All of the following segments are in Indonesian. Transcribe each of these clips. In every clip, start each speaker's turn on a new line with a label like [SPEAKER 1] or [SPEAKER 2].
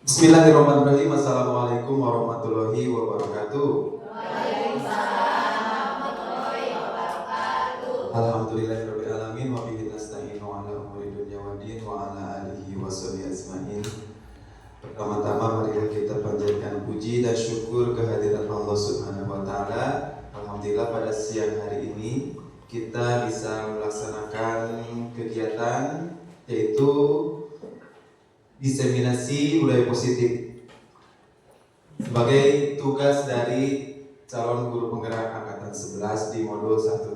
[SPEAKER 1] Bismillahirrahmanirrahim. Assalamualaikum warahmatullahi wabarakatuh.
[SPEAKER 2] Waalaikumsalam warahmatullahi wabarakatuh.
[SPEAKER 1] Alhamdulillahirabbil alamin wa bihi nasta'inu ala umuri dunya waddin wa ala alihi washabihi ajmain. Pertama-tama marilah kita panjatkan puji dan syukur kehadirat Allah Subhanahu wa taala. Alhamdulillah pada siang hari ini kita bisa melaksanakan kegiatan yaitu diseminasi budaya positif sebagai tugas dari calon guru penggerak angkatan 11 di modul 1.4.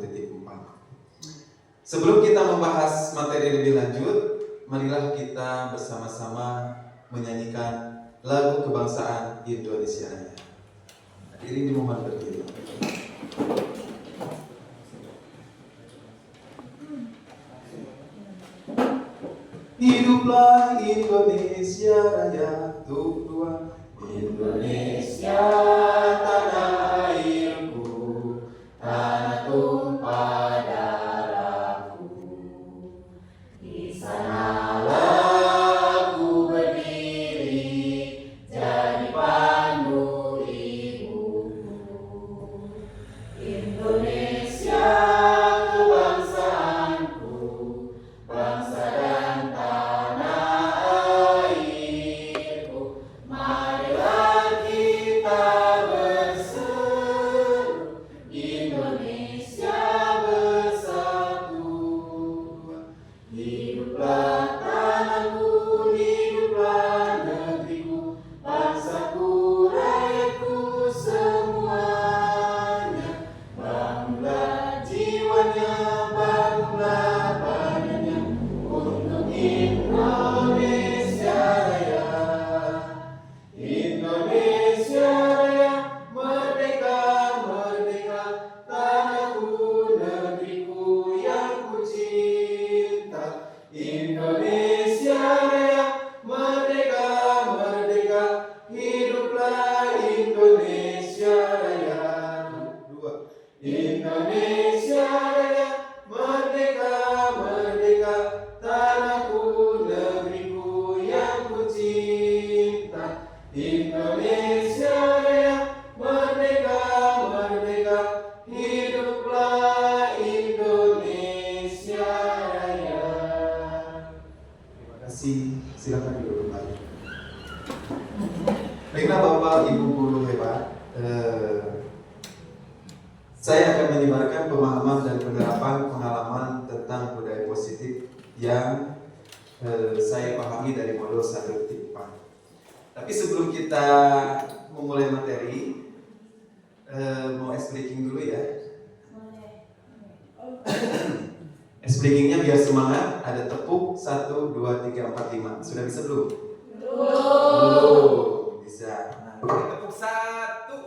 [SPEAKER 1] Sebelum kita membahas materi lebih lanjut, marilah kita bersama-sama menyanyikan lagu kebangsaan Indonesia Raya. Hadirin dimohon berdiri. Hiduplah Indonesia Raya, tuk dua. Indonesia tanah airku, tanah tumpah darahku. Di sanalah ku berdiri, jadi pandu ibuku. Indonesia kebangsaanku, bangsa dan tanah airku. Marilah kita berseru, Indonesia bersatu. Hiduplah tanahku, hiduplah negeriku, bangsaku, rakyatku semuanya. Bangunlah jiwanya, bangunlah badannya untuk Indonesia Raya. Indonesia Raya, merdeka, merdeka, tanahku, negeriku yang ku cinta. Indonesia Raya, merdeka, merdeka, hiduplah Indonesia Raya. Dua. Indonesia Raya, merdeka, merdeka, tanahku, negeriku yang ku cinta. Indonesia Raya, merdeka, merdeka, hiduplah Indonesia Raya. Terima kasih, silakan duduk kembali. Baiklah Bapak Ibu guru hebat, saya akan menyebarkan pemahaman dan penerapan pengalaman tentang budaya positif yang saya pahami dari modul 1.4. Tapi sebelum kita memulai materi, mau ice breaking dulu ya. Ice breakingnya biar semangat, ada tepuk 1, 2, 3, 4, 5. Sudah bisa belum? Belum. Bisa. Nah, tepuk 1,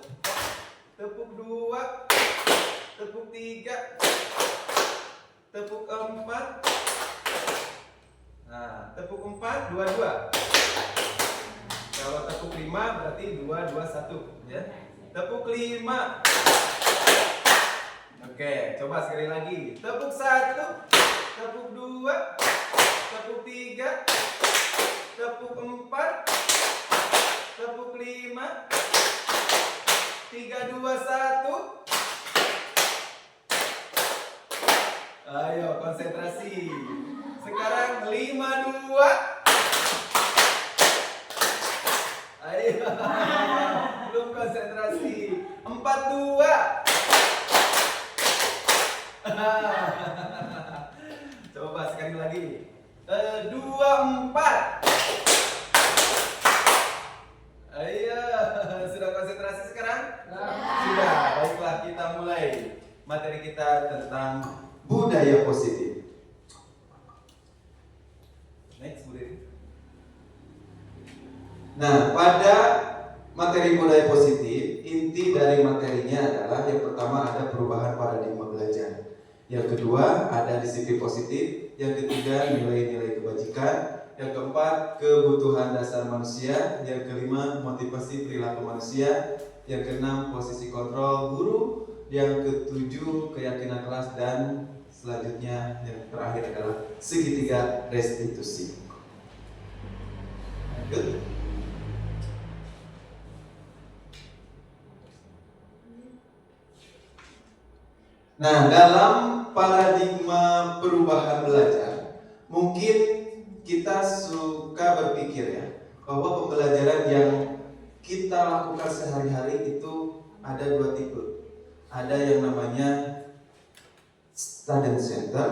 [SPEAKER 1] tepuk 2, tepuk 3, tepuk 4. Nah, tepuk 4, 2, 2. Kalau tepuk 5 berarti 2, 2, 1 ya. Tepuk 5. Oke, coba sekali lagi. Tepuk 1, tepuk 2, tepuk 3, tepuk 4, tepuk 5, 3, 2, 1. Ayo konsentrasi. Sekarang 5, 2. Ayo. Belum konsentrasi. 4, 2. Coba sekali lagi. 2, 4. Ayo. Sudah konsentrasi sekarang? Sudah. Baiklah, kita mulai materi kita tentang budaya positif. Next, Bu Devi. Nah, pada materi budaya positif, inti dari materinya adalah yang pertama ada perubahan paradigma belajar. Yang kedua ada disiplin positif. Yang ketiga nilai-nilai kebajikan. Yang keempat kebutuhan dasar manusia. Yang kelima motivasi perilaku manusia. Yang keenam posisi kontrol guru. Yang ketujuh keyakinan kelas dan selanjutnya yang terakhir adalah segitiga restitusi. Good. Nah, dalam paradigma perubahan belajar, mungkin kita suka berpikir ya, bahwa pembelajaran yang kita lakukan sehari-hari itu ada dua tipe. Ada yang namanya student center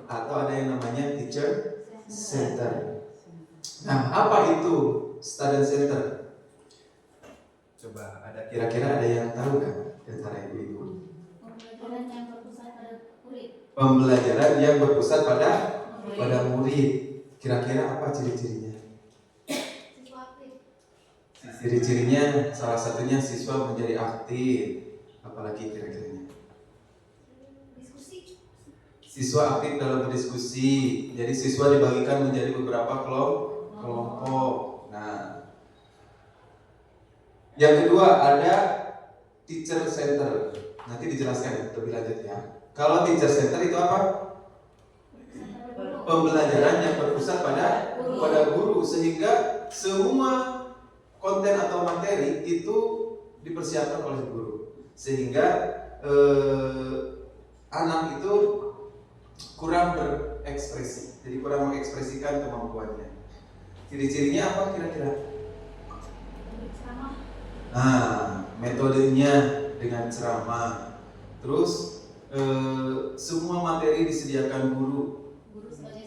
[SPEAKER 1] atau ada yang namanya teacher center. Nah, apa itu student center? Coba kira-kira ada yang tahu kan antara ibu-ibu?
[SPEAKER 2] Pembelajaran yang berpusat pada murid.
[SPEAKER 1] Pembelajaran yang berpusat pada murid. Kira-kira apa ciri-cirinya?
[SPEAKER 2] Siswa aktif.
[SPEAKER 1] Ciri-cirinya salah satunya siswa menjadi aktif. Apalagi kira-kiranya?
[SPEAKER 2] Diskusi.
[SPEAKER 1] Siswa aktif dalam berdiskusi. Jadi siswa dibagikan menjadi beberapa kelompok. Nah, yang kedua ada teacher center. Nanti dijelaskan lebih lanjut ya. Kalau teacher center itu apa? Pembelajaran yang berpusat pada guru, sehingga semua konten atau materi itu dipersiapkan oleh guru, sehingga anak itu kurang berekspresi, jadi kurang mengekspresikan kemampuannya. Ciri-cirinya apa kira-kira? Nah, metodenya dengan ceramah. Terus semua materi disediakan guru.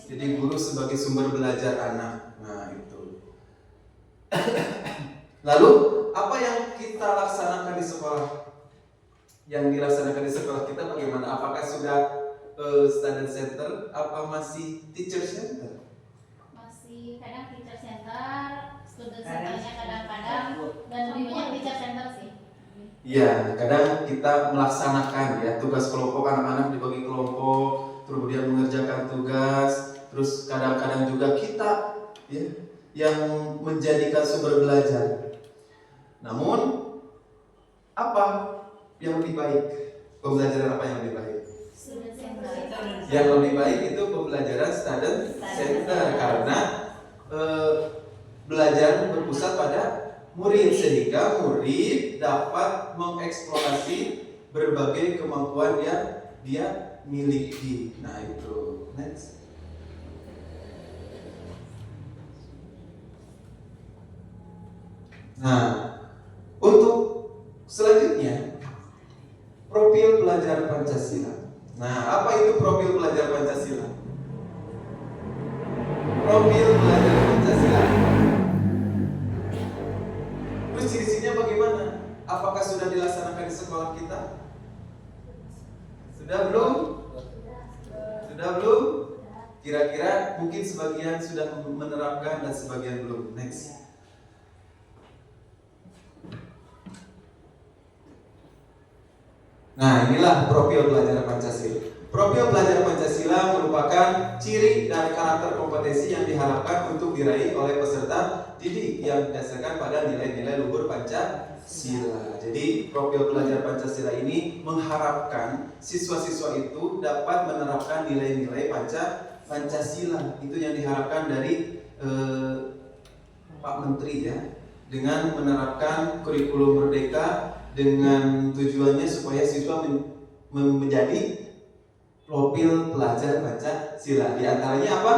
[SPEAKER 1] Jadi guru sebagai sumber belajar anak. Nah, itu. Lalu apa yang kita laksanakan di sekolah? Yang dilaksanakan di sekolah kita bagaimana? Apakah sudah student center? Apa masih teacher center?
[SPEAKER 2] Masih kadang teacher center, student centernya kadang-kadang, dan lebih banyak teacher center sih.
[SPEAKER 1] Iya, kadang kita melaksanakan ya tugas kelompok, anak-anak dibagi kelompok, kemudian mengerjakan tugas. Terus kadang-kadang juga kita ya yang menjadikan sumber belajar. Namun apa yang lebih baik? Pembelajaran apa yang lebih baik?
[SPEAKER 2] Student center.
[SPEAKER 1] Yang lebih baik itu pembelajaran student center karena belajar berpusat pada murid, sehingga murid dapat mengeksplorasi berbagai kemampuan yang dia miliki. Nah, itu. Next. Nah, untuk selanjutnya profil pelajar Pancasila. Nah, apa itu profil pelajar Pancasila? Profil pelajar Pancasila. Terus ciri-cirinya bagaimana? Apakah sudah dilaksanakan di sekolah kita? Sudah belum? Sudah belum? Kira-kira mungkin sebagian sudah menerapkan dan sebagian belum. Next. Nah, inilah profil pelajar Pancasila. Profil pelajar Pancasila merupakan ciri dan karakter kompetensi yang diharapkan untuk diraih oleh peserta didik yang didasarkan pada nilai-nilai luhur Pancasila. Jadi, profil pelajar Pancasila ini mengharapkan siswa-siswa itu dapat menerapkan nilai-nilai Pancasila. Itu yang diharapkan dari Pak Menteri ya, dengan menerapkan kurikulum merdeka dengan tujuannya supaya siswa menjadi profil pelajar Pancasila. Di antaranya apa?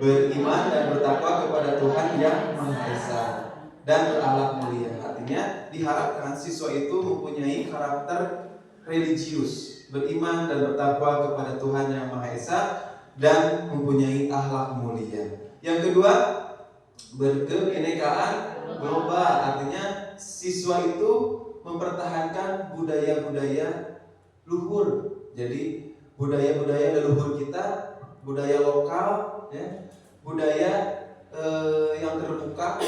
[SPEAKER 1] Beriman dan bertakwa kepada Tuhan Yang Maha Esa dan berakhlak mulia. Artinya diharapkan siswa itu mempunyai karakter religius, beriman dan bertakwa kepada Tuhan Yang Maha Esa dan mempunyai akhlak mulia. Yang kedua, berkebinekaan global. Artinya siswa itu mempertahankan budaya-budaya luhur. Jadi budaya-budaya leluhur kita, budaya lokal, ya, budaya yang terbuka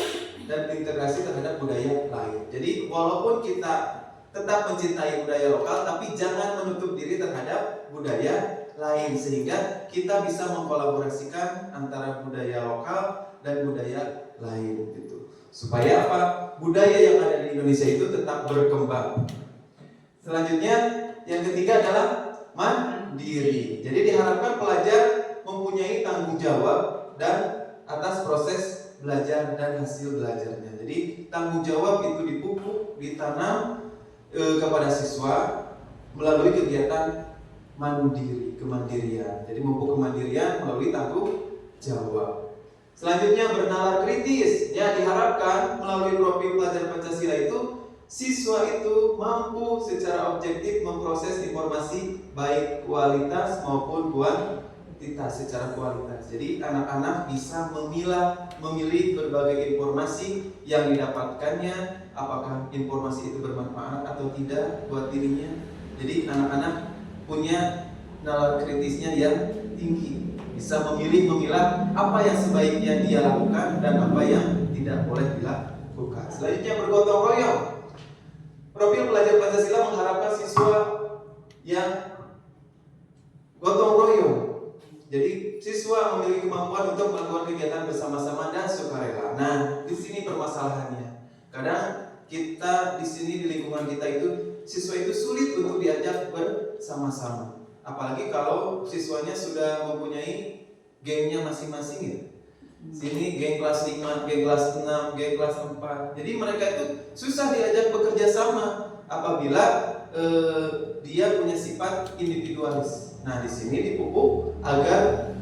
[SPEAKER 1] dan integrasi terhadap budaya lain. Jadi walaupun kita tetap mencintai budaya lokal, tapi jangan menutup diri terhadap budaya lain, sehingga kita bisa mengkolaborasikan antara budaya lokal dan budaya lain gitu. Supaya apa? Budaya yang ada di Indonesia itu tetap berkembang. Selanjutnya yang ketiga adalah mandiri. Jadi diharapkan pelajar mempunyai tanggung jawab dan atas proses belajar dan hasil belajarnya. Jadi tanggung jawab itu dipupuk, ditanam kepada siswa melalui kegiatan mandiri, kemandirian. Jadi memupuk kemandirian melalui tanggung jawab. Selanjutnya bernalar kritis. Ya, diharapkan melalui profil pelajar Pancasila itu siswa itu mampu secara objektif memproses informasi baik kualitas maupun kuantitas secara kualitas. Jadi anak-anak bisa memilih berbagai informasi yang didapatkannya, apakah informasi itu bermanfaat atau tidak buat dirinya. Jadi anak-anak punya nalar kritisnya yang tinggi, bisa memilah apa yang sebaiknya dia lakukan dan apa yang tidak boleh dilakukan. Selanjutnya bergotong royong. Profil pelajar Pancasila mengharapkan siswa yang gotong royong. Jadi siswa memiliki kemampuan untuk melakukan kegiatan bersama-sama dan sukarela. Nah, di sini permasalahannya. Kadang kita di sini di lingkungan kita itu siswa itu sulit untuk diajak bersama-sama. Apalagi kalau siswanya sudah mempunyai gengnya masing-masing ya. Sini geng kelas 5, geng kelas 6, geng kelas 4. Jadi mereka itu susah diajak bekerja sama apabila dia punya sifat individualis. Nah, di sini dipupuk agar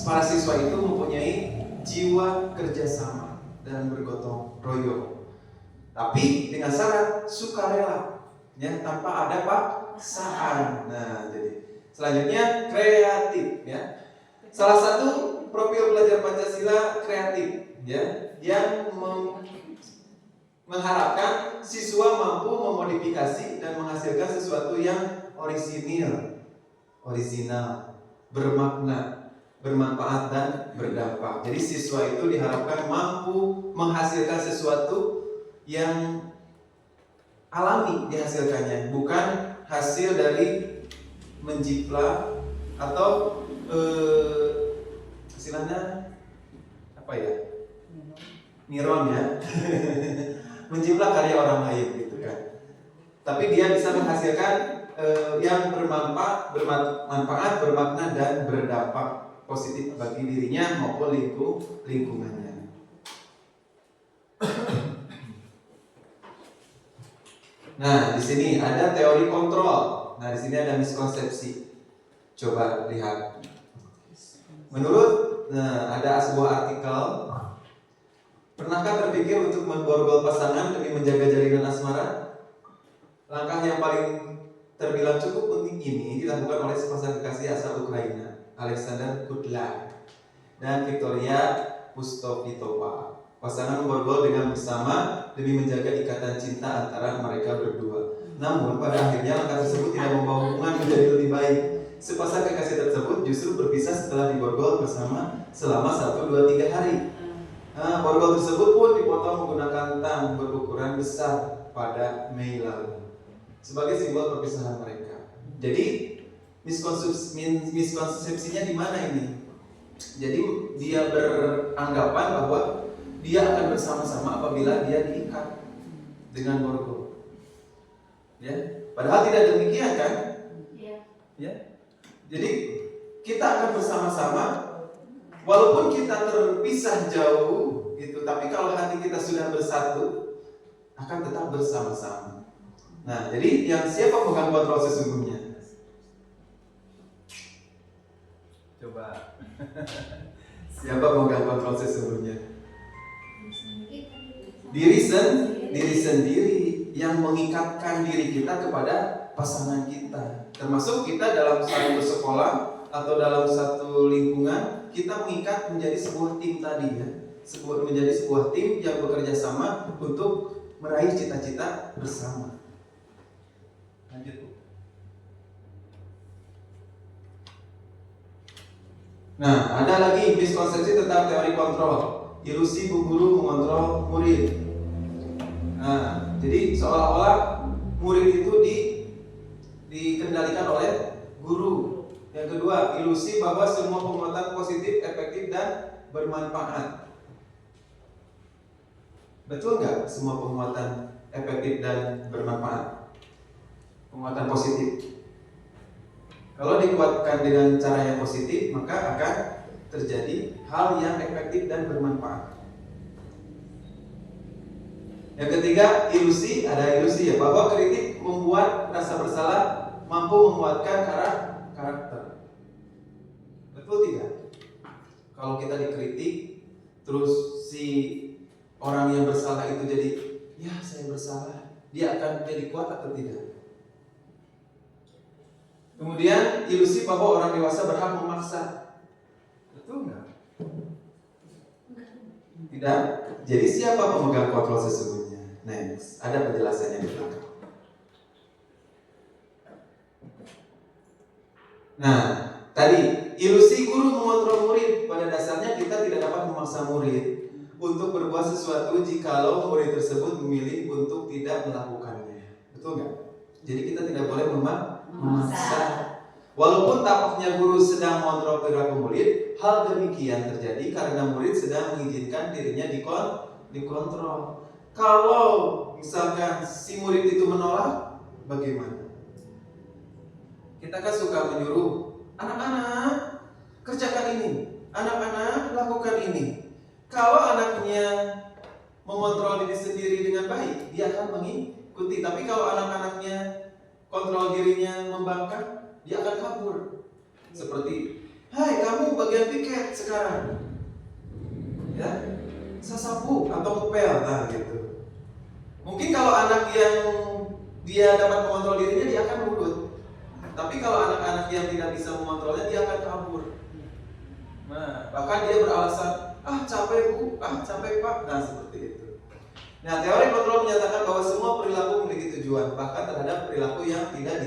[SPEAKER 1] para siswa itu mempunyai jiwa kerjasama dan bergotong royong. Tapi dengan syarat sukarela, ya, tanpa ada paksaan. Nah, jadi selanjutnya kreatif, ya. Salah satu profil pelajar Pancasila kreatif, ya, yang mengharapkan siswa mampu memodifikasi dan menghasilkan sesuatu yang orisinal, bermakna, bermanfaat dan berdampak. Jadi siswa itu diharapkan mampu menghasilkan sesuatu yang alami dihasilkannya, bukan hasil dari menjiplak atau istilahnya apa ya? Niron ya. Menjiplak karya orang lain gitu kan. Tapi dia bisa menghasilkan yang bermanfaat, bermakna dan berdampak positif bagi dirinya maupun lingkungannya. Nah, di sini ada teori kontrol. Nah, di sini ada miskonsepsi. Coba lihat. Menurut ada sebuah artikel, pernahkah terpikir untuk memborgol pasangan demi menjaga jalinan asmara? Langkah yang paling terbilang cukup penting ini dilakukan oleh sepasang kekasih asal Ukraina, Alexander Kudlak dan Victoria Pustovitova. Pasangan memborgol dengan bersama demi menjaga ikatan cinta antara mereka berdua. Namun pada akhirnya langkah tersebut tidak membawa hubungan menjadi lebih baik. Sepasang kekasih tersebut justru berpisah setelah diborgol bersama selama 1, 2, 3 hari. Borgol tersebut pun dipotong menggunakan tang berukuran besar pada Mei lalu sebagai simbol perpisahan mereka. Jadi miskonsepsinya di mana ini? Jadi dia beranggapan bahwa dia akan bersama-sama apabila dia diikat dengan borgol. Ya, padahal tidak demikian kan? Iya. Ya. Jadi kita akan bersama-sama walaupun kita terpisah jauh gitu, tapi kalau hati kita sudah bersatu akan tetap bersama-sama. Nah, jadi yang siapa pegang kontrol sesungguhnya? Coba. Siapa pegang kontrol sesungguhnya? Diri sendiri yang mengikatkan diri kita kepada pasangan kita. Termasuk kita dalam satu sekolah atau dalam satu lingkungan, kita mengikat menjadi sebuah tim tadi ya. Menjadi sebuah tim yang bekerja sama untuk meraih cita-cita bersama. Lanjut. Nah, ada lagi miskonsepsi tentang teori kontrol. Ilusi bu guru mengontrol murid. Nah, jadi seolah-olah murid itu dikendalikan oleh guru. Yang kedua, ilusi bahwa semua penguatan positif, efektif dan bermanfaat. Betul nggak semua penguatan efektif dan bermanfaat? Penguatan positif. Kalau dikuatkan dengan cara yang positif, maka akan terjadi hal yang efektif dan bermanfaat. Yang ketiga, ilusi. Ada ilusi ya, bahwa kritik membuat rasa bersalah mampu menguatkan karakter. Betul tidak? Kalau kita dikritik, terus si orang yang bersalah itu jadi, ya saya bersalah, dia akan jadi kuat atau tidak? Kemudian ilusi bahwa orang dewasa berhak memaksa. Betul nggak? Tidak. Jadi siapa pemegang kontrol sesungguhnya? Next, ada penjelasannya di belakang. Nah, tadi ilusi guru mengontrol murid. Pada dasarnya kita tidak dapat memaksa murid untuk berbuat sesuatu jikalau murid tersebut memilih untuk tidak melakukannya. Betul nggak? Jadi kita tidak boleh memaksa. Walaupun tampaknya guru sedang mengontrol perilaku murid, hal demikian terjadi karena murid sedang mengizinkan dirinya dikontrol. Kalau misalkan si murid itu menolak, bagaimana? Kita kan suka menyuruh anak-anak kerjakan ini, anak-anak lakukan ini. Kalau anaknya mengontrol diri sendiri dengan baik, dia akan mengikuti. Tapi kalau anak-anaknya kontrol dirinya membangkang, dia akan kabur. Seperti, hai kamu bagian piket sekarang, ya, sasapu atau ngepel, nah gitu. Mungkin kalau anak yang dia dapat mengontrol dirinya, dia akan nurut. Tapi kalau anak-anak yang tidak bisa mengontrolnya, dia akan kabur. Nah, bahkan dia beralasan, capek bu, capek pak, nah seperti itu. Nah, teori kontrol menyatakan bahwa semua perilaku memiliki tujuan, bahkan terhadap perilaku yang tidak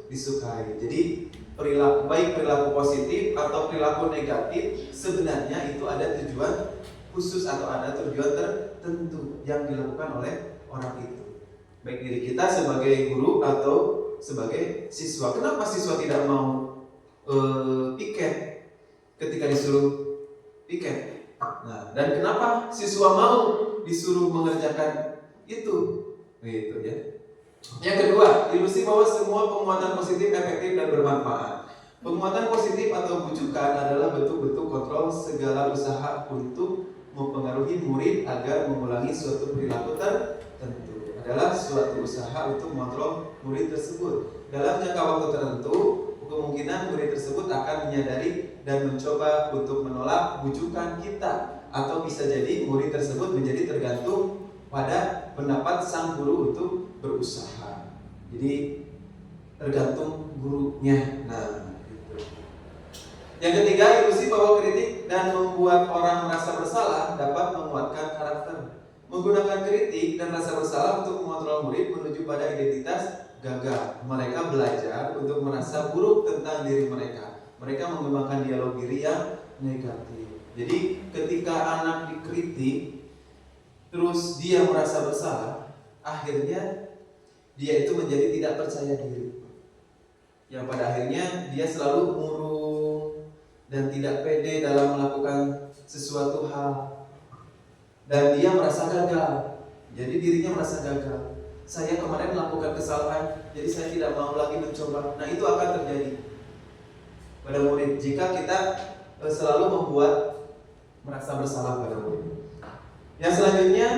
[SPEAKER 1] disukai. Jadi perilaku baik perilaku positif atau perilaku negatif sebenarnya itu ada tujuan khusus atau ada tujuan tertentu yang dilakukan oleh orang itu. Baik diri kita sebagai guru atau sebagai siswa. Kenapa siswa tidak mau piket ketika disuruh piket? Nah, dan kenapa siswa mau disuruh mengerjakan itu? Gitu ya. Yang kedua, ilusi bahwa semua penguatan positif efektif dan bermanfaat. Penguatan positif atau bujukan adalah bentuk-bentuk kontrol segala usaha untuk mempengaruhi murid agar mengulangi suatu perilaku tertentu. Adalah suatu usaha untuk mengontrol murid tersebut. Dalam jangka waktu tertentu, kemungkinan murid tersebut akan menyadari dan mencoba untuk menolak bujukan kita, atau bisa jadi murid tersebut menjadi tergantung pada pendapat sang guru untuk berusaha. Jadi tergantung gurunya. Nah, gitu. Yang ketiga, ilusi bahwa kritik dan membuat orang merasa bersalah dapat menguatkan karakter. Menggunakan kritik dan rasa bersalah untuk mengontrol murid menuju pada identitas gagal. Mereka belajar untuk merasa buruk tentang diri mereka. Mereka mengembangkan dialog diri yang negatif. Jadi ketika anak dikritik, terus dia merasa bersalah, akhirnya dia itu menjadi tidak percaya diri. Yang pada akhirnya dia selalu murung dan tidak pede dalam melakukan sesuatu hal. Dan dia merasa gagal. Jadi dirinya merasa gagal. Saya kemarin melakukan kesalahan, jadi saya tidak mau lagi mencoba. Nah, itu akan terjadi pada murid jika kita selalu membuat merasa bersalah pada murid. Yang selanjutnya,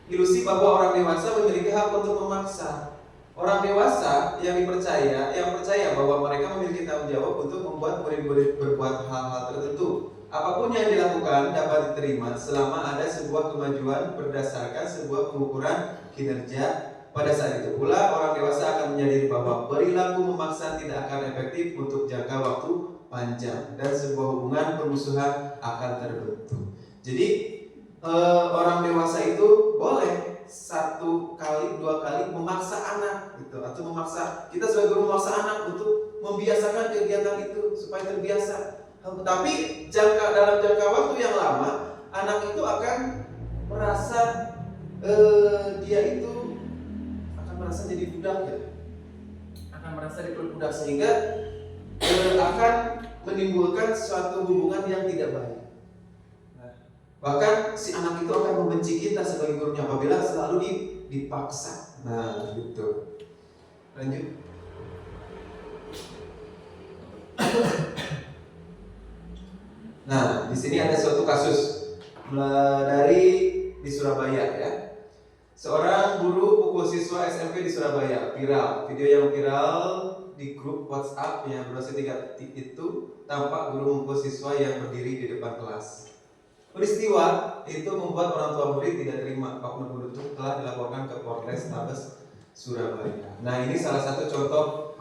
[SPEAKER 1] ilusi bahwa orang dewasa memiliki hak untuk memaksa. Orang dewasa yang percaya bahwa mereka memiliki tanggung jawab untuk membuat murid-murid berbuat hal-hal tertentu. Apapun yang dilakukan dapat diterima selama ada sebuah kemajuan berdasarkan sebuah pengukuran kinerja. Pada saat itu pula orang dewasa akan menyadari bahwa perilaku memaksa tidak akan efektif untuk jangka waktu panjang dan sebuah hubungan permusuhan akan terbentuk. Jadi orang dewasa itu boleh 1 kali 2 kali memaksa anak gitu, atau memaksa kita sebagai guru memaksa anak untuk membiasakan kegiatan itu supaya terbiasa. Tapi dalam jangka waktu yang lama, anak itu akan merasa dia itu akan merasa jadi budak ya, akan merasa diperbudak sehingga akan menimbulkan suatu hubungan yang tidak baik. Bahkan si anak itu akan membenci kita sebagai gurunya apabila selalu dipaksa. Nah, gitu. Lanjut. Nah, di sini ada suatu kasus dari di Surabaya ya. Seorang guru pukul siswa siswa SMP di Surabaya viral. Video yang viral di grup WhatsApp yang durasi 3 detik itu tampak guru memukul siswa yang berdiri di depan kelas. Peristiwa itu membuat orang tua murid tidak terima. Oknum guru itu telah dilaporkan ke Polres Tabes Surabaya. Nah, ini salah satu contoh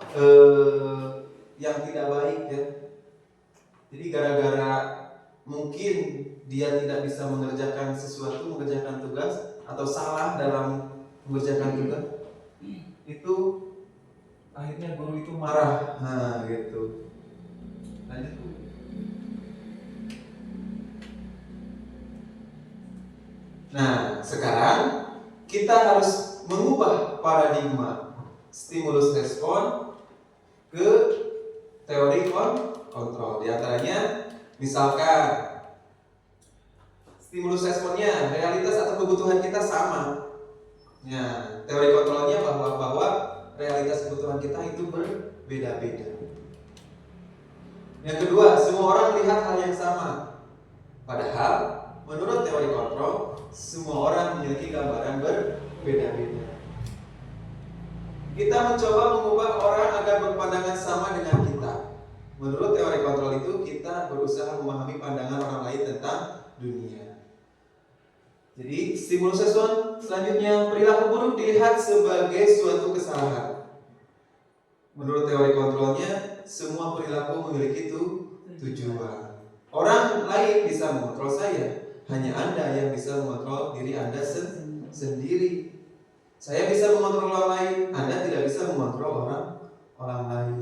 [SPEAKER 1] yang tidak baik ya. Jadi gara-gara mungkin dia tidak bisa mengerjakan sesuatu, mengerjakan tugas atau salah dalam mengerjakan tugas, itu akhirnya guru itu marah. Nah, gitu. Lanjut. Nah, sekarang kita harus mengubah paradigma stimulus respon ke teori kontrol. Di antaranya, misalkan stimulus responnya, realitas atau kebutuhan kita sama. Nah, teori kontrolnya bahwa realitas kebutuhan kita itu berbeda-beda. Yang kedua, semua orang melihat hal yang sama. Padahal, menurut teori kontrol, semua orang memiliki gambaran berbeda-beda. Kita mencoba mengubah orang agar berpandangan sama dengan kita. Menurut teori kontrol itu, kita berusaha memahami pandangan orang lain tentang dunia. Jadi, stimulus respon selanjutnya, perilaku buruk dilihat sebagai suatu kesalahan. Menurut teori kontrolnya, semua perilaku memiliki tujuan. Orang lain bisa mengontrol saya, hanya Anda yang bisa mengontrol diri Anda sendiri. Saya bisa mengontrol orang lain, Anda tidak bisa mengontrol orang lain.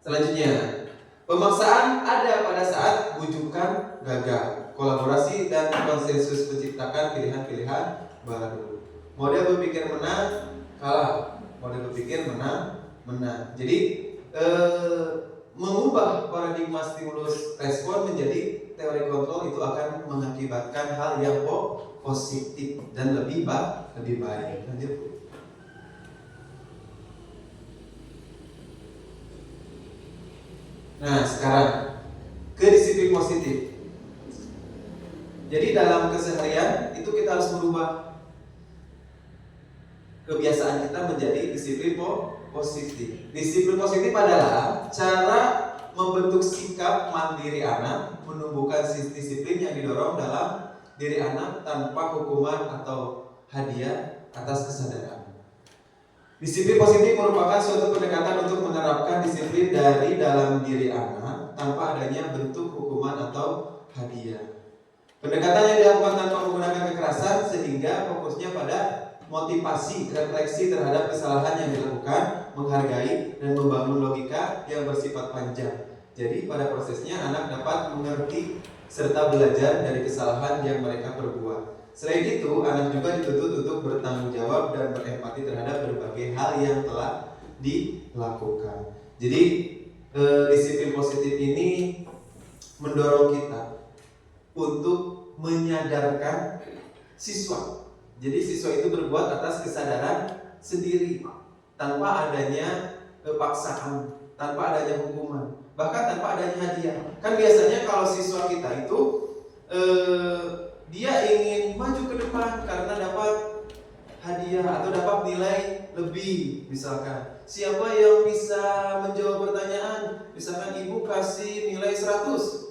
[SPEAKER 1] Selanjutnya, pemaksaan ada pada saat bujukan gagal. Kolaborasi dan konsensus menciptakan pilihan-pilihan baru. Model berpikir menang, kalah. Model berpikir menang. Jadi mengubah paradigma stimulus respon menjadi teori kontrol itu akan mengakibatkan hal yang positif dan lebih baik. Lanjut. Nah, sekarang ke disiplin positif. Jadi dalam keseharian itu kita harus merubah kebiasaan kita menjadi disiplin positif. Disiplin positif adalah cara membentuk sikap mandiri anak, menumbuhkan disiplin yang didorong dalam diri anak tanpa hukuman atau hadiah atas kesadaran. Disiplin positif merupakan suatu pendekatan untuk menerapkan disiplin dari dalam diri anak tanpa adanya bentuk hukuman atau hadiah. Pendekatan yang dilakukan tanpa menggunakan kekerasan sehingga fokusnya pada motivasi, refleksi terhadap kesalahan yang dilakukan, menghargai dan membangun logika yang bersifat panjang. Jadi pada prosesnya anak dapat mengerti serta belajar dari kesalahan yang mereka perbuat. Selain itu, anak juga dituntut untuk bertanggung jawab dan berempati terhadap berbagai hal yang telah dilakukan. Jadi disiplin positif ini mendorong kita untuk menyadarkan siswa. Jadi siswa itu berbuat atas kesadaran sendiri, tanpa adanya paksaan, tanpa adanya hukuman, bahkan tanpa adanya hadiah. Kan biasanya kalau siswa kita itu dia ingin maju ke depan karena dapat hadiah atau dapat nilai lebih. Misalkan siapa yang bisa menjawab pertanyaan, misalkan ibu kasih nilai 100,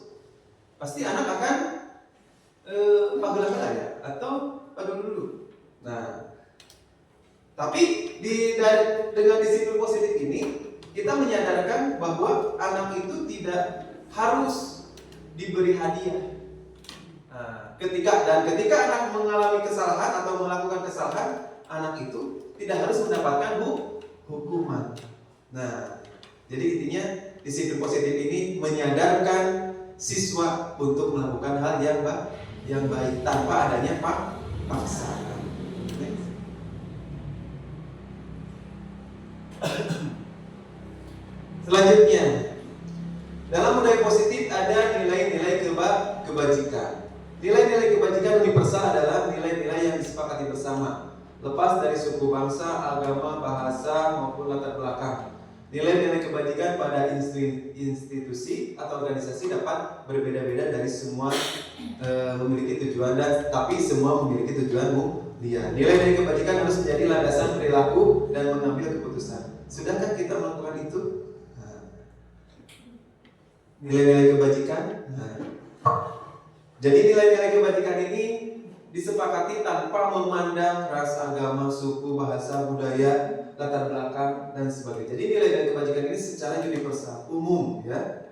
[SPEAKER 1] pasti anak akan pagel-pagel ya, atau pagel dulu. Nah, tapi dengan disiplin positif ini kita menyadarkan bahwa anak itu tidak harus diberi hadiah. Nah, ketika anak mengalami kesalahan atau melakukan kesalahan, anak itu tidak harus mendapatkan hukuman. Nah, jadi intinya disiplin positif ini menyadarkan siswa untuk melakukan hal yang baik tanpa adanya paksaan. Selanjutnya, dalam budaya positif ada nilai-nilai kebajikan. Nilai-nilai kebajikan universal adalah nilai-nilai yang disepakati bersama, lepas dari suku, bangsa, agama, bahasa maupun latar belakang. Nilai-nilai kebajikan pada institusi atau organisasi dapat berbeda-beda dari semua memiliki tujuan tapi semua memiliki tujuan dia. Nilai-nilai kebajikan harus menjadi landasan perilaku dan mengambil keputusan. Sudahkah kita melakukan itu? Nilai-nilai kebajikan. Jadi nilai-nilai kebajikan ini disepakati tanpa memandang ras, agama, suku, bahasa, budaya, latar belakang dan sebagainya. Jadi nilai-nilai kebajikan ini secara universal, umum, ya.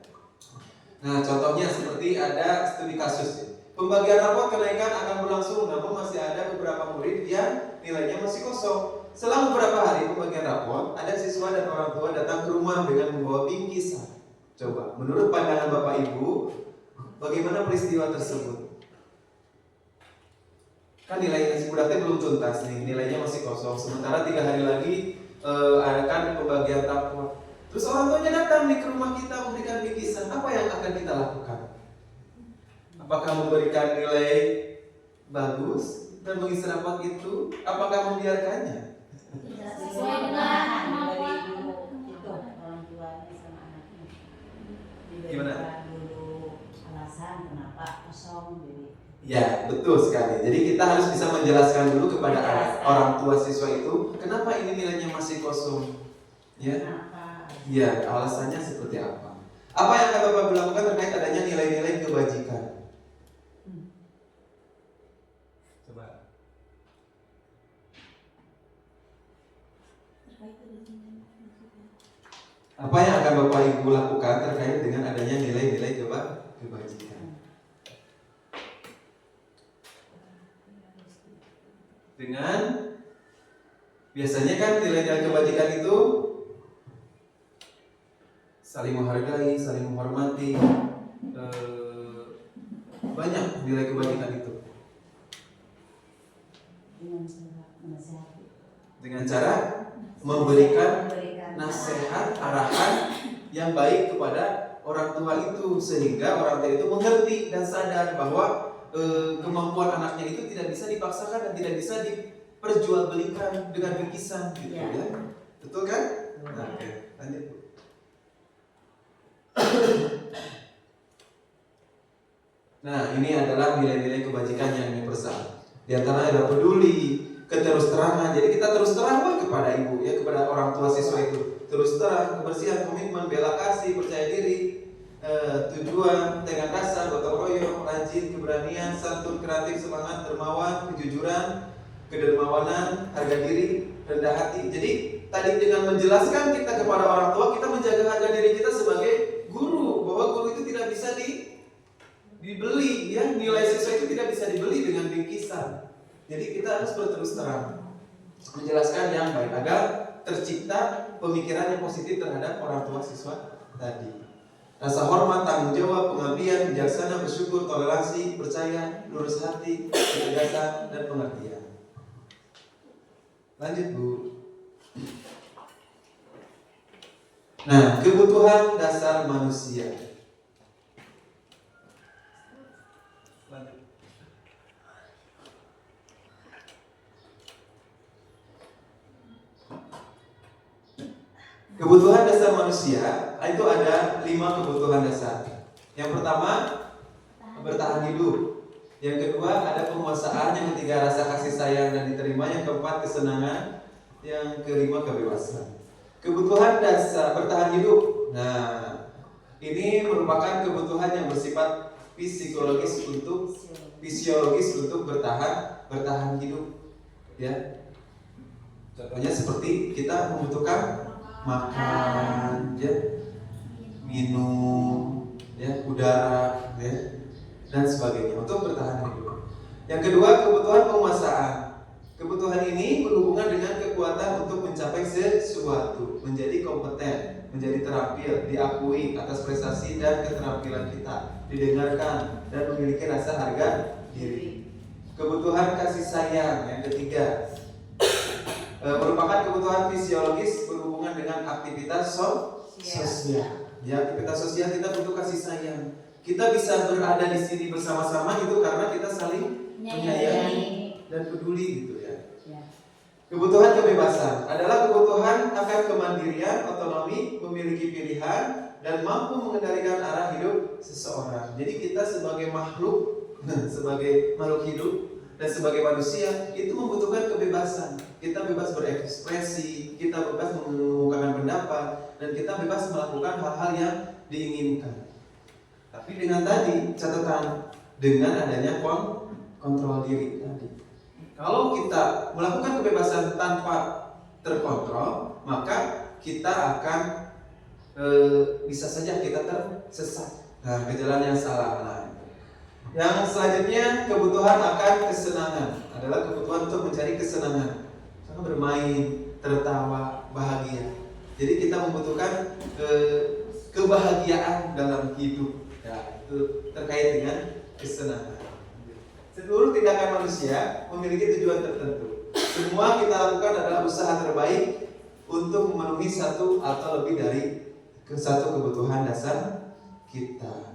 [SPEAKER 1] Nah, contohnya seperti ada studi kasus. Pembagian rapot kenaikan akan berlangsung, namun masih ada beberapa murid yang nilainya masih kosong. Selang beberapa hari pembagian rapot, ada siswa dan orang tua datang ke rumah dengan membawa bingkisan. Coba, menurut pandangan Bapak Ibu, bagaimana peristiwa tersebut? Kan nilai budaknya belum tuntas nih, nilainya masih kosong. Sementara 3 hari lagi akan pembagian rapot. Terus orang tuanya datang nih ke rumah kita memberikan bingkisan. Apa yang akan kita lakukan? Apakah memberikan nilai bagus dan mengisi rapot itu? Apakah membiarkannya?
[SPEAKER 2] Sesuai dengan kemampuan
[SPEAKER 3] itu orang tuanya sama anaknya.
[SPEAKER 1] Gimana?
[SPEAKER 3] Dulu alasan kenapa kosong jadi.
[SPEAKER 1] Ya, betul sekali. Jadi kita harus bisa menjelaskan dulu kepada orang tua siswa itu kenapa ini nilainya masih kosong. Ya. Ya, alasannya seperti apa? Apa yang akan Bapak lakukan terkait adanya nilai-nilai kebajikan? Coba. Apa yang akan Bapak Ibu lakukan terkait dengan adanya nilai-nilai kebajikan? Dengan biasanya kan nilai-nilai kebajikan itu saling menghargai, saling menghormati, banyak nilai kebajikan itu. Dengan cara memberikan nasihat, arahan yang baik kepada orang tua itu, sehingga orang tua itu mengerti dan sadar bahwa kemampuan anaknya itu tidak bisa dipaksakan dan tidak bisa diperjualbelikan dengan bingkisan, gitu ya. Betul kan? Nah, oke, lanjut. Nah, ini adalah nilai-nilai kebajikan yang universal. Di antaranya ada peduli, keterus-terangan. Jadi kita terus terang kepada ibu, ya, kepada orang tua siswa itu. Terus terang, kebersihan, komitmen, bela kasih, percaya diri, tujuan, dengan rasa, gotong royong, rajin, keberanian, santun, kreatif, semangat, dermawan, kejujuran, kedermawanan, harga diri, rendah hati. Jadi tadi dengan menjelaskan kita kepada orang tua, kita menjaga harga diri kita sebagai guru, bahwa guru itu tidak bisa dibeli, ya, nilai siswa itu tidak bisa dibeli dengan bingkisan. Jadi kita harus berterus terang menjelaskan yang baik agar tercipta pemikiran yang positif terhadap orang tua siswa tadi. Rasa hormat, tanggung jawab, pengabdian, bijaksana, bersyukur, toleransi, percaya, lurus hati, ketegasan, dan pengertian. Lanjut, Bu. Nah, kebutuhan dasar manusia. Lanjut. Kebutuhan dasar manusia itu ada 5 kebutuhan dasar. Yang pertama, bertahan hidup. Yang kedua, ada penguasaan. Yang ketiga, rasa kasih sayang dan diterima. Yang keempat, kesenangan. Yang kelima, kebebasan. Kebutuhan dasar bertahan hidup. Nah, ini merupakan kebutuhan yang bersifat fisiologis untuk bertahan hidup, ya. Contohnya seperti kita membutuhkan makan, ya, minum, ya, udara, ya, dan sebagainya untuk bertahan hidup. Yang kedua, kebutuhan penguasaan. Kebutuhan ini berhubungan dengan kekuatan untuk mencapai sesuatu, menjadi kompeten, menjadi terampil, diakui atas prestasi dan keterampilan kita, didengarkan, dan memiliki rasa harga diri. Kebutuhan kasih sayang yang ketiga merupakan kebutuhan fisiologis berhubungan dengan aktivitas sosial. Ya, aktivitas sosial kita butuh kasih sayang. Kita bisa berada di sini bersama-sama itu karena kita saling menyayangi dan peduli, gitu ya. Kebutuhan kebebasan adalah kebutuhan akan kemandirian, otonomi, memiliki pilihan, dan mampu mengendalikan arah hidup seseorang. Jadi kita sebagai makhluk hidup Dan sebagai manusia itu membutuhkan kebebasan. Kita bebas berekspresi, kita bebas mengemukakan pendapat, dan kita bebas melakukan hal-hal yang diinginkan. Tapi dengan tadi catatan, dengan adanya kontrol diri tadi. Kalau kita melakukan kebebasan tanpa terkontrol, maka kita akan bisa saja kita tersesat ke jalan yang salah. Yang selanjutnya, kebutuhan akan kesenangan adalah kebutuhan untuk mencari kesenangan, bermain, tertawa, bahagia. Jadi kita membutuhkan kebahagiaan dalam hidup. Ya, itu terkait dengan kesenangan. Seluruh tindakan manusia memiliki tujuan tertentu. Semua kita lakukan adalah usaha terbaik untuk memenuhi satu atau lebih dari satu kebutuhan dasar kita.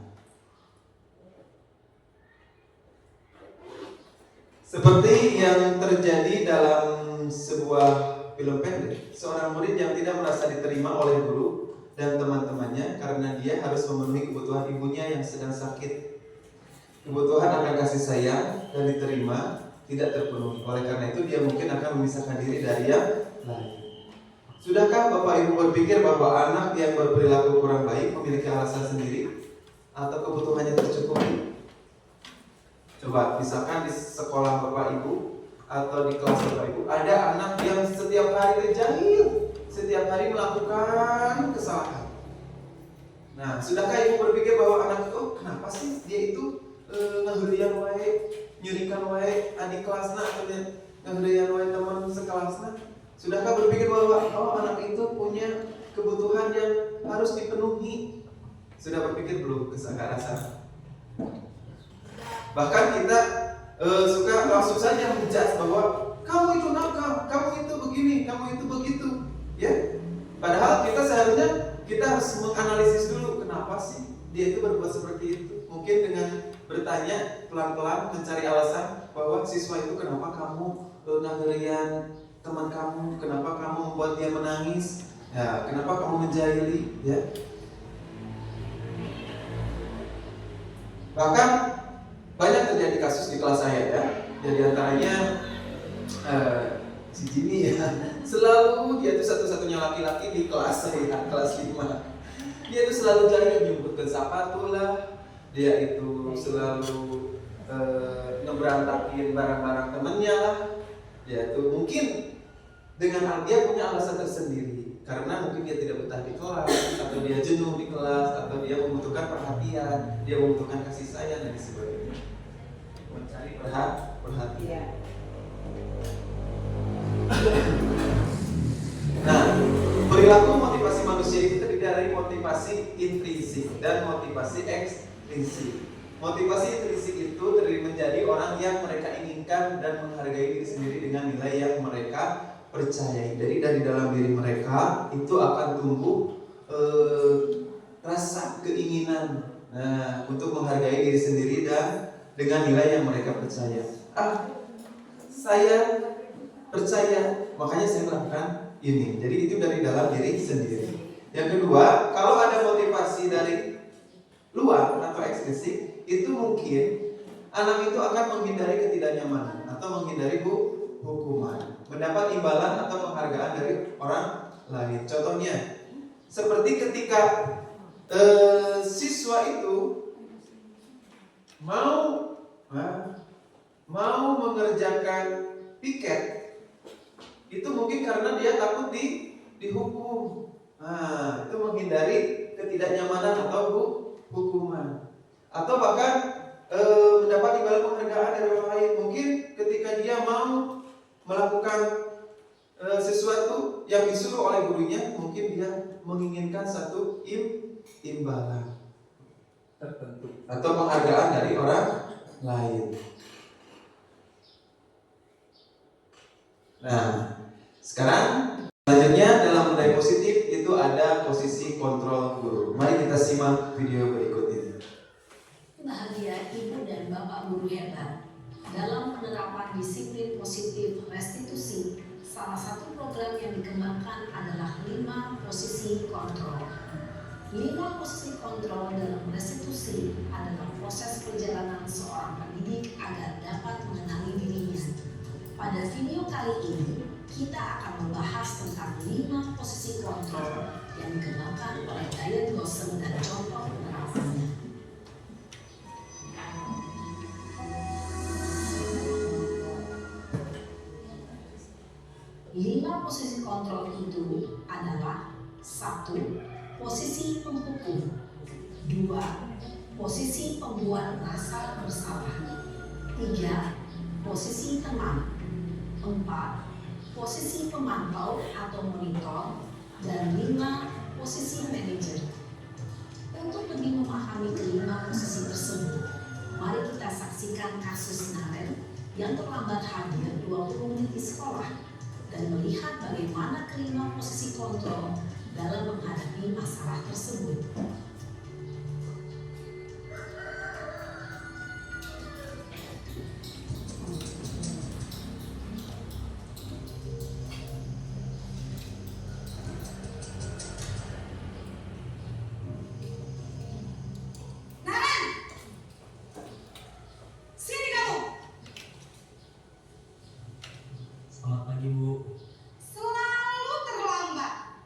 [SPEAKER 1] Seperti yang terjadi dalam sebuah film pendek, seorang murid yang tidak merasa diterima oleh guru dan teman-temannya karena dia harus memenuhi kebutuhan ibunya yang sedang sakit. Kebutuhan akan kasih sayang dan diterima tidak terpenuhi. Oleh karena itu dia mungkin akan memisahkan diri dari yang lain. Sudahkah Bapak Ibu berpikir bahwa anak yang berperilaku kurang baik memiliki alasan sendiri atau kebutuhannya tercukupi? Coba, misalkan di sekolah Bapak Ibu atau di kelas Bapak Ibu ada anak yang setiap hari jahil, setiap hari melakukan kesalahan. Nah, sudahkah Ibu berpikir bahwa anak itu kenapa sih dia itu ngehurian wae, nyurikan wae adik kelasna atau ngehurian wae teman sekelasna? Sudahkah berpikir bahwa anak itu punya kebutuhan yang harus dipenuhi? Sudah berpikir belum ke arah sana? Bahkan kita suka langsung saja menjudge bahwa kamu itu nakal, kamu itu begini, kamu itu begitu, ya. Padahal kita seharusnya kita harus menganalisis dulu kenapa sih dia itu berbuat seperti itu. Mungkin dengan bertanya pelan-pelan mencari alasan bahwa siswa itu kenapa kamu ngehurian teman kamu, kenapa kamu membuat dia menangis, ya, kenapa kamu menjahili, ya. Bahkan banyak terjadi kasus di kelas saya, ya. Jadi antaranya si Jimmy, ya, selalu dia itu satu-satunya laki-laki di kelas saya, kelas 5. Dia itu selalu jahil, menyebutkan sepatu lah, dia itu selalu ngeberantakin barang-barang temennya lah. Dia itu mungkin dengan dia punya alasan tersendiri, karena mungkin dia tidak betah di kelas, atau dia jenuh di kelas, atau dia membutuhkan perhatian, dia membutuhkan kasih sayang dan sebagainya, mencari perhatian. Nah, perilaku motivasi manusia itu terdiri dari motivasi intrinsik dan motivasi ekstrinsik. Motivasi intrinsik itu terdiri menjadi orang yang mereka inginkan dan menghargai diri sendiri dengan nilai yang mereka percayai. Jadi dari dalam diri mereka itu akan tumbuh rasa keinginan untuk menghargai diri sendiri dan dengan nilai yang mereka percaya. Saya percaya, makanya saya melakukan ini. Jadi itu dari dalam diri sendiri. Yang kedua, kalau ada motivasi dari luar atau ekstrinsik, itu mungkin anak itu akan menghindari ketidaknyamanan atau menghindari hukuman, mendapat imbalan atau penghargaan dari orang lain. Contohnya, seperti ketika siswa itu mau mengerjakan piket, itu mungkin karena dia takut dihukum. Itu menghindari ketidaknyamanan atau hukuman. Atau bahkan mendapat imbalan penghargaan dari orang lain. Mungkin ketika dia mau melakukan sesuatu yang disuruh oleh gurunya, mungkin dia menginginkan satu imbalan tertentu atau penghargaan dari orang lain. Nah, sekarang selanjutnya dalam nilai positif itu ada posisi kontrol guru. Mari kita simak video berikut ini.
[SPEAKER 4] Bahagia ibu dan bapak guru hebat dalam penerapan disiplin positif restitusi. Salah satu program yang dikembangkan adalah 5 posisi kontrol. 5 posisi kontrol dalam restitusi adalah proses perjalanan seorang pendidik agar dapat mengenali diri Pada video kali ini, kita akan membahas tentang 5 posisi kontrol yang dikembangkan oleh Diane Lawson dan contoh penerapannya. 5 posisi kontrol itu adalah: 1. Posisi penghukum. 2. Posisi pembuat rasa bersalah. 3. Posisi teman. 4. Posisi pemantau atau monitor. Dan 5. Posisi manajer. Untuk lebih memahami kelima posisi tersebut, mari kita saksikan kasus Naren yang terlambat hadir 20 menit di sekolah dan melihat bagaimana kelima posisi kontrol dalam menghadapi masalah tersebut.
[SPEAKER 5] Selamat pagi, Bu.
[SPEAKER 6] Selalu terlambat.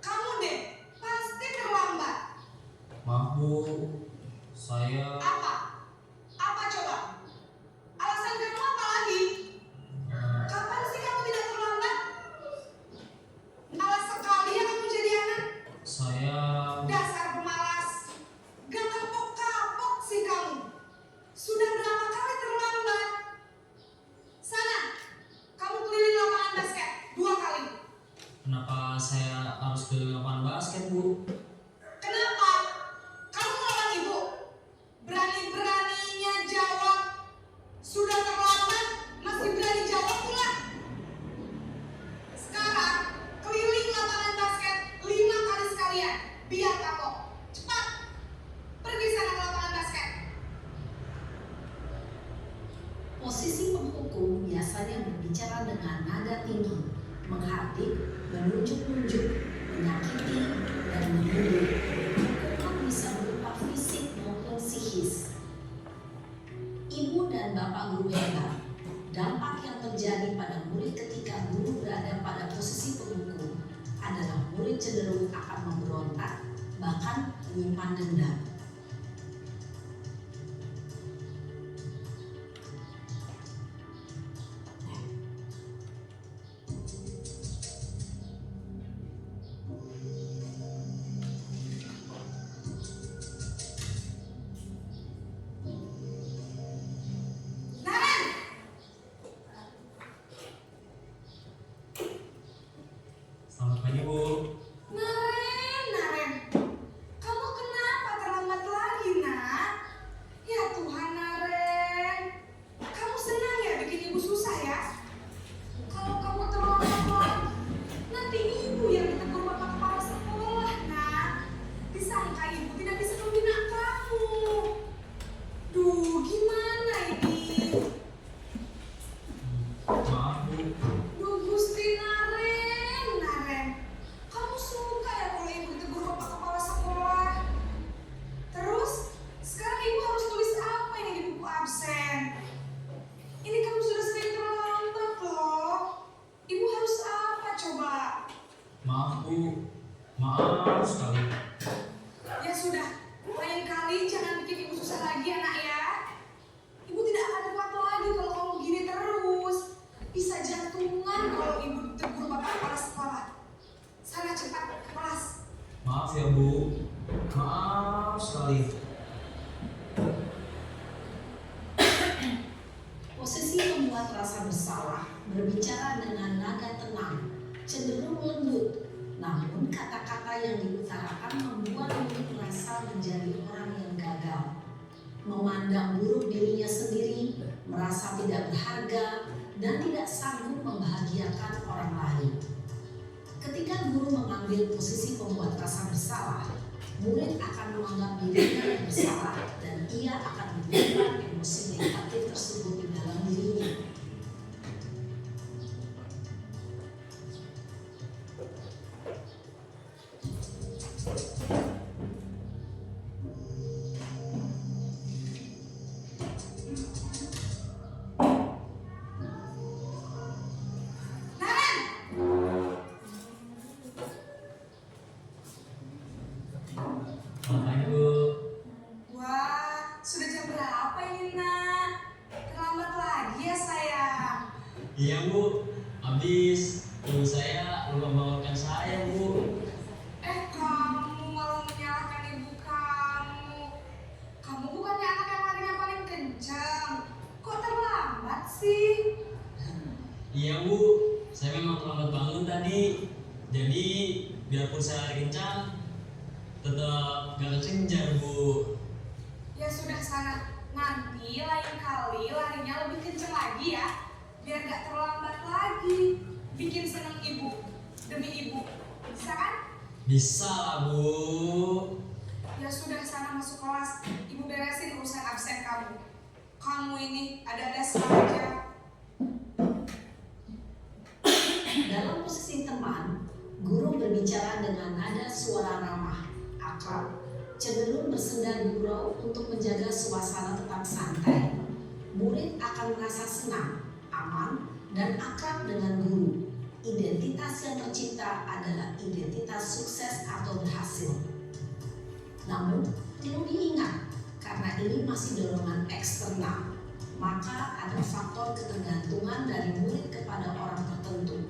[SPEAKER 6] Kamu deh, pasti terlambat.
[SPEAKER 5] Maaf, Bu. Saya
[SPEAKER 6] Apa? Apa coba? Alasan kamu apa lagi? Kapan sih kamu tidak terlambat? Malas sekali ya kamu jadi anak.
[SPEAKER 5] saya
[SPEAKER 6] Dasar pemalas. Gak kapok-kapok sih kamu. Sudah berapa kali terlambat? Sana, kamu keliling lapangan basket 2 kali.
[SPEAKER 5] kenapa saya harus ke lapangan basket, Bu?
[SPEAKER 6] Kenapa? Kamu melawan ibu? Berani-beraninya jawab. Sudah terlambat, masih berani jawab pula. Sekarang, keliling lapangan basket 5 kali sekalian. Biar kapok. Cepat. Pergi sana ke lapangan basket.
[SPEAKER 4] Posisi penghukum biasanya berbicara dengan nada tinggi, menghardik, menunjuk-nunjuk, menyakiti, dan menuduh. Hukuman bisa berupa fisik maupun psikis. Ibu dan bapak guru hebat, dampak yang terjadi pada murid ketika guru berada pada posisi penghukum adalah murid cenderung akan memberontak, bahkan menyimpan dendam.
[SPEAKER 6] Naren!
[SPEAKER 5] Selamat pagi, Bu.
[SPEAKER 6] Naren. Kamu kenapa terlambat lagi, nak? Ya Tuhan, Naren. Kamu senang ya bikin ibu susah ya? Kalau kamu terlambat lagi, nanti ibu yang ditegur bapak kepala sekolah, nak. Disangka ibu tidak bisa membina kamu. Duh, gimana ini?
[SPEAKER 5] Maaf, Bu.
[SPEAKER 6] Duh, Gusti Naren. Kamu suka ya kalau ibu ditegur bapak kepala sekolah? Terus, sekarang ibu harus tulis apa ini di buku absen? Ini kamu sudah sering terlambat loh. Ibu harus apa coba?
[SPEAKER 5] Maaf, Bu. Maaf sekali.
[SPEAKER 6] Ya sudah, lain kali jangan bikin ibu susah lagi ya nak ya. Ibu tidak akan kuat lagi kalau kamu gini terus. Bisa jantungan kalau ibu ditegur bapak kepala sekolah. Sana cepat ke kelas.
[SPEAKER 5] Maaf ya, Bu. Maaf sekali.
[SPEAKER 4] Posisi membuat rasa bersalah berbicara dengan nada tenang, cenderung lembut, namun kata-kata yang diutarakan membuat murid merasa menjadi orang yang gagal, memandang buruk dirinya sendiri, merasa tidak berharga, dan tidak sanggup membahagiakan orang lain. Ketika guru mengambil posisi pembuat rasa bersalah, murid akan menganggap dirinya yang bersalah dan ia akan menyimpan emosi negatif tersebut di dalam dirinya.
[SPEAKER 5] Iya Bu, habis ibu saya lupa membangunkan saya Bu.
[SPEAKER 6] Kamu malah menyalahkan ibu kamu. Kamu bukannya anak yang larinya paling kencang. Kok terlambat sih?
[SPEAKER 5] Iya Bu, saya memang terlambat bangun tadi. Jadi biarpun saya lari kencang, tetap gak kekejar Bu.
[SPEAKER 6] Ya sudah sana. Nanti lain kali larinya lebih kencang lagi ya. Biar gak terlambat lagi. Bikin seneng ibu. Demi ibu. Bisa kan?
[SPEAKER 5] Bisa lah Bu.
[SPEAKER 6] Ya sudah sana masuk kelas. Ibu beresin urusan absen kamu. Kamu ini ada-ada saja.
[SPEAKER 4] Dalam posisi teman, guru berbicara dengan nada suara ramah, akrab, cenderung bersenda gurau untuk menjaga suasana tetap santai. Murid akan merasa senang, aman, dan akrab dengan guru. Identitas yang tercipta adalah identitas sukses atau berhasil. Namun, perlu diingat, karena ini masih dorongan eksternal, maka ada faktor ketergantungan dari murid kepada orang tertentu.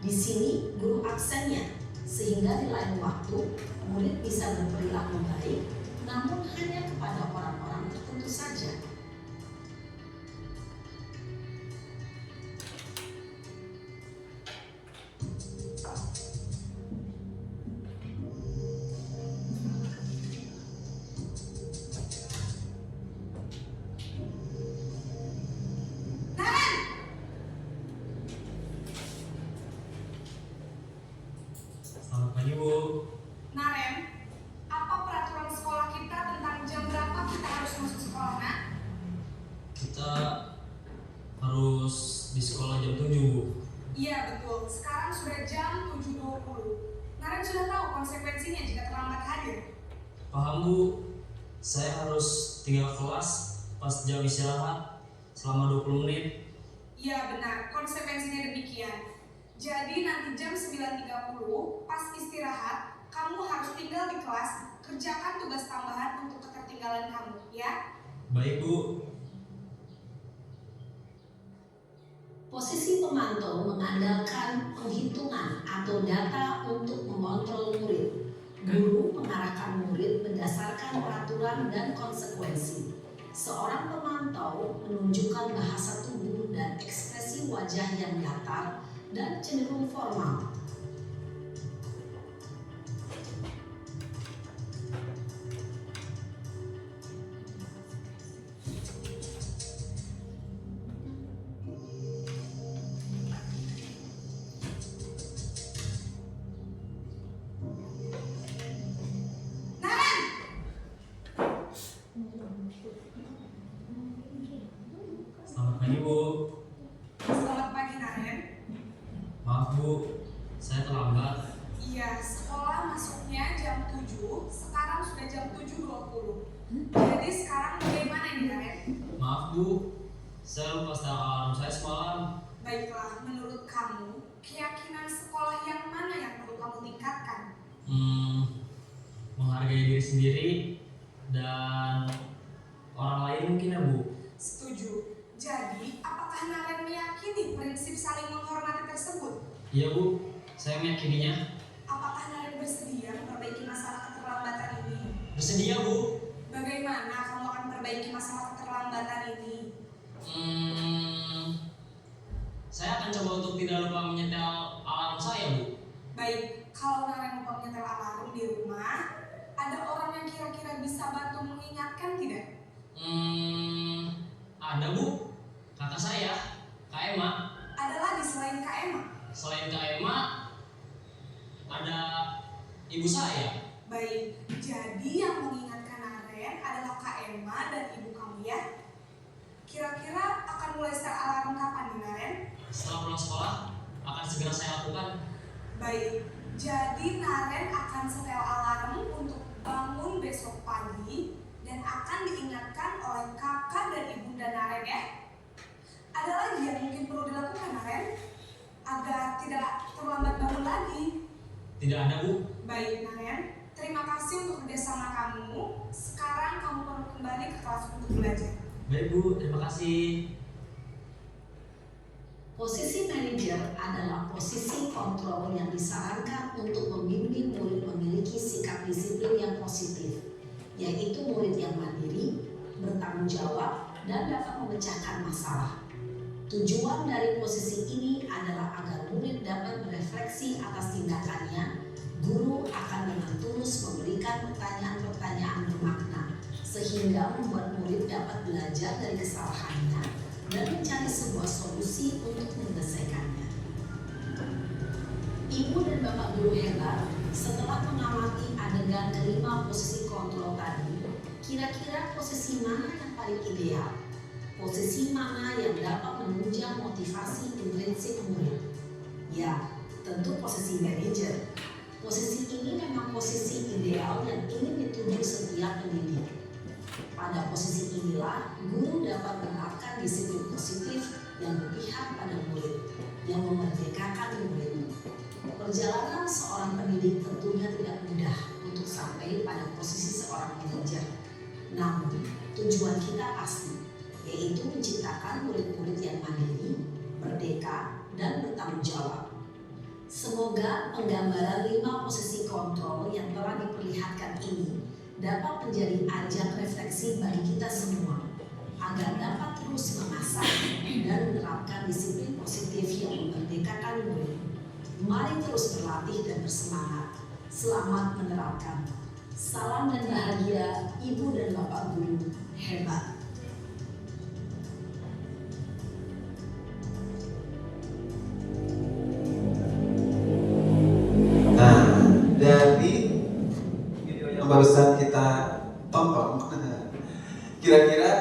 [SPEAKER 4] Di sini guru aksennya, sehingga di lain waktu murid bisa berperilaku baik, namun hanya kepada orang-orang tertentu saja.
[SPEAKER 5] Selamat pagi Bu.
[SPEAKER 6] Naren, apa peraturan sekolah kita tentang jam berapa kita harus masuk sekolah, Nak?
[SPEAKER 5] Kita harus di sekolah jam 7 Bu.
[SPEAKER 6] Iya betul, sekarang sudah jam 7.20. Naren sudah tahu konsekuensinya jika terlambat hadir.
[SPEAKER 5] Paham Bu, saya harus tinggal kelas pas jam istirahat selama 20 menit.
[SPEAKER 6] Iya benar, konsekuensinya demikian. Jadi nanti jam 9.30 pas istirahat, kamu harus tinggal di kelas, kerjakan tugas tambahan untuk ketertinggalan kamu, ya?
[SPEAKER 5] Baik Bu.
[SPEAKER 4] Posisi pemantau mengandalkan penghitungan atau data untuk mengontrol murid. Guru mengarahkan murid berdasarkan peraturan dan konsekuensi. Seorang pemantau menunjukkan bahasa tubuh dan ekspresi wajah yang datar dan cenderung formal.
[SPEAKER 5] Selamat pagi Bu.
[SPEAKER 6] Selamat pagi Naren.
[SPEAKER 5] Maaf Bu, saya terlambat.
[SPEAKER 6] Iya, sekolah masuknya jam 7, sekarang sudah jam 7.20. Jadi sekarang bagaimana ini Naren?
[SPEAKER 5] Maaf Bu, saya lupa setel alarm saya semalam.
[SPEAKER 6] Baiklah, menurut kamu, keyakinan sekolah yang mana yang perlu kamu tingkatkan?
[SPEAKER 5] Menghargai diri sendiri dan orang lain mungkin ya Bu.
[SPEAKER 6] Setuju. Jadi, apakah Naren meyakini prinsip saling menghormati tersebut?
[SPEAKER 5] Iya Bu, saya meyakininya.
[SPEAKER 6] Apakah Naren bersedia memperbaiki masalah keterlambatan ini?
[SPEAKER 5] Bersedia Bu.
[SPEAKER 6] Bagaimana kamu akan memperbaiki masalah keterlambatan ini?
[SPEAKER 5] Saya akan coba untuk tidak lupa menyetel alarm saya Bu.
[SPEAKER 6] Baik, kalau Naren lupa menyetel alarm di rumah, ada orang yang kira-kira bisa bantu mengingatkan tidak?
[SPEAKER 5] Ada Bu, kakak saya, Kak Emma.
[SPEAKER 6] Ada lagi selain Kak Emma?
[SPEAKER 5] Selain Kak Emma, ada ibu saya.
[SPEAKER 6] Baik, jadi yang mengingatkan Naren adalah Kak Emma dan ibu kamu ya? Kira-kira akan mulai setel alarm kapan nih Naren?
[SPEAKER 5] Setelah pulang sekolah, akan segera saya lakukan.
[SPEAKER 6] Baik, jadi Naren akan setel alarm untuk bangun besok pagi dan akan diingatkan oleh kakak dan ibunda Naren ya. Ada lagi yang mungkin perlu dilakukan Naren agar tidak terlambat bangun lagi?
[SPEAKER 5] Tidak ada Bu.
[SPEAKER 6] Baik Naren, terima kasih untuk kerjasama kamu. Sekarang kamu perlu kembali ke kelas untuk belajar.
[SPEAKER 5] Baik Bu, terima kasih.
[SPEAKER 4] Posisi manajer adalah posisi kontrol yang disarankan untuk membimbing murid memiliki sikap disiplin yang positif, yaitu murid yang mandiri, bertanggung jawab, dan dapat memecahkan masalah. Tujuan dari posisi ini adalah agar murid dapat berefleksi atas tindakannya. Guru akan dengan tulus memberikan pertanyaan-pertanyaan bermakna, sehingga membuat murid dapat belajar dari kesalahannya dan mencari sebuah solusi untuk menyelesaikannya. Ibu dan Bapak guru hebat, setelah mengamati adegan kelima posisi kontrol tadi, kira-kira posisi mana yang paling ideal? Posisi mana yang dapat menunjang motivasi intrinsik murid? Ya, tentu posisi manajer. Posisi ini memang posisi ideal yang ingin dituju setiap pendidik. Pada posisi inilah, guru dapat menerapkan disiplin positif yang berpihak pada murid, yang memerdekakan murid. Perjalanan seorang pendidik tentunya tidak mudah untuk sampai pada posisi seorang manajer. Namun, tujuan kita pasti, yaitu menciptakan murid-murid yang mandiri, merdeka, dan bertanggung jawab. Semoga penggambaran 5 posisi kontrol yang telah diperlihatkan ini dapat menjadi ajang refleksi bagi kita semua, agar dapat terus mengasah dan menerapkan disiplin positif yang memerdekakan murid. Mari terus berlatih dan bersemangat. Selamat menerapkan. Salam dan bahagia Ibu dan Bapak guru hebat.
[SPEAKER 1] Nah, dari video yang barusan kita tonton, kira-kira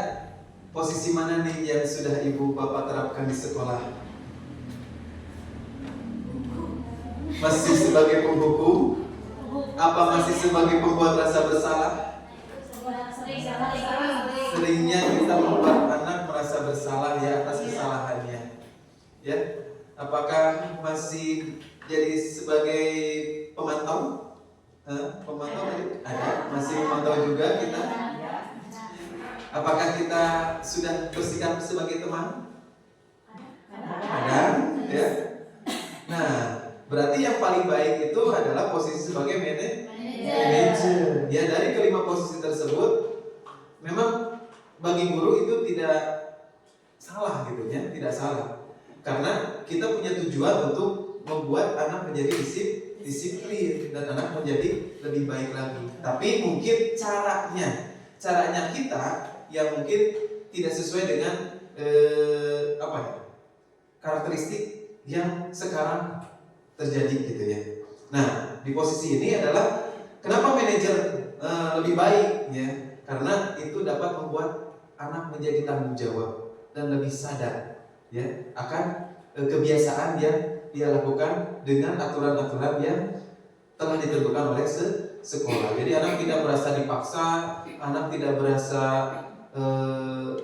[SPEAKER 1] posisi mana nih yang sudah Ibu Bapak terapkan di sekolah? Masih sebagai penghukum? Apa masih sebagai pembuat rasa bersalah? Seringnya kita membuat anak merasa bersalah ya atas kesalahannya. Ya, apakah masih jadi sebagai pemantau? Pemantau ada? Masih memantau juga kita? Apakah kita sudah bersikap sebagai teman? Ada, ya. Nah, berarti yang paling baik itu adalah posisi sebagai manajer. Ya, dari kelima posisi tersebut, memang bagi guru itu tidak salah gitu ya, tidak salah. Karena kita punya tujuan untuk membuat anak menjadi disiplin dan anak menjadi lebih baik lagi. Tapi mungkin caranya kita yang mungkin tidak sesuai dengan karakteristik yang sekarang terjadi gitu ya. Nah, di posisi ini adalah kenapa manajer lebih baik ya? Karena itu dapat membuat anak menjadi tanggung jawab dan lebih sadar ya akan kebiasaan yang dia lakukan dengan aturan-aturan yang telah ditentukan oleh sekolah. Jadi anak tidak merasa dipaksa, anak tidak merasa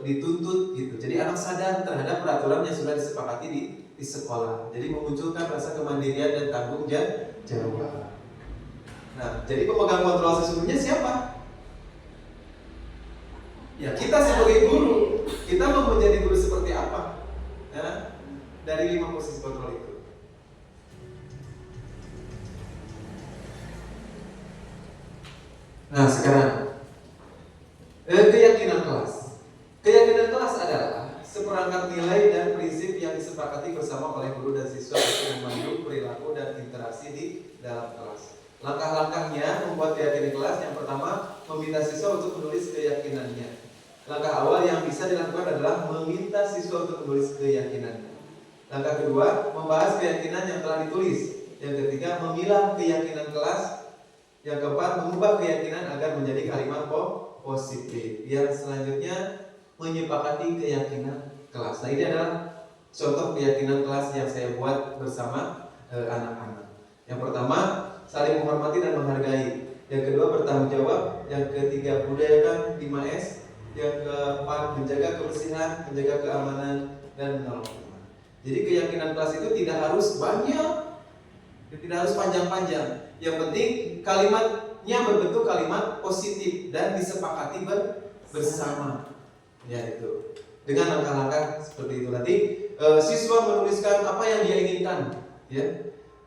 [SPEAKER 1] dituntut gitu. Jadi anak sadar terhadap peraturan yang sudah disepakati di sekolah. Jadi memunculkan rasa kemandirian dan tanggung jawab. Nah, jadi pemegang kontrol sesungguhnya siapa? Ya, kita sebagai guru. Kita mau menjadi guru seperti apa? Ya, dari 5 posisi kontrol itu. Nah, sekarang keyakinan kelas. Keyakinan kelas adalah seperangkat nilai dan prinsip yang disepakati bersama oleh guru dan siswa untuk memandu perilaku dan interaksi di dalam kelas. Langkah-langkahnya membuat keyakinan kelas. Yang pertama, meminta siswa untuk menulis keyakinannya. Langkah awal yang bisa dilakukan adalah meminta siswa untuk menulis keyakinannya. Langkah kedua, membahas keyakinan yang telah ditulis. Yang ketiga, memilah keyakinan kelas. Yang keempat, mengubah keyakinan agar menjadi kalimat positif. Yang selanjutnya, menyepakati keyakinan kelas. Nah, ini adalah contoh keyakinan kelas yang saya buat bersama anak-anak. Yang pertama, saling menghormati dan menghargai. Yang kedua, bertanggung jawab. Yang ketiga, budayakan 5S. Yang keempat, menjaga kebersihan, menjaga keamanan, dan menolong teman. Jadi keyakinan kelas itu tidak harus banyak, tidak harus panjang-panjang. Yang penting kalimatnya berbentuk kalimat positif dan disepakati bersama. Ya itu. dengan langkah-langkah seperti itu. Nanti siswa menuliskan apa yang dia inginkan, ya.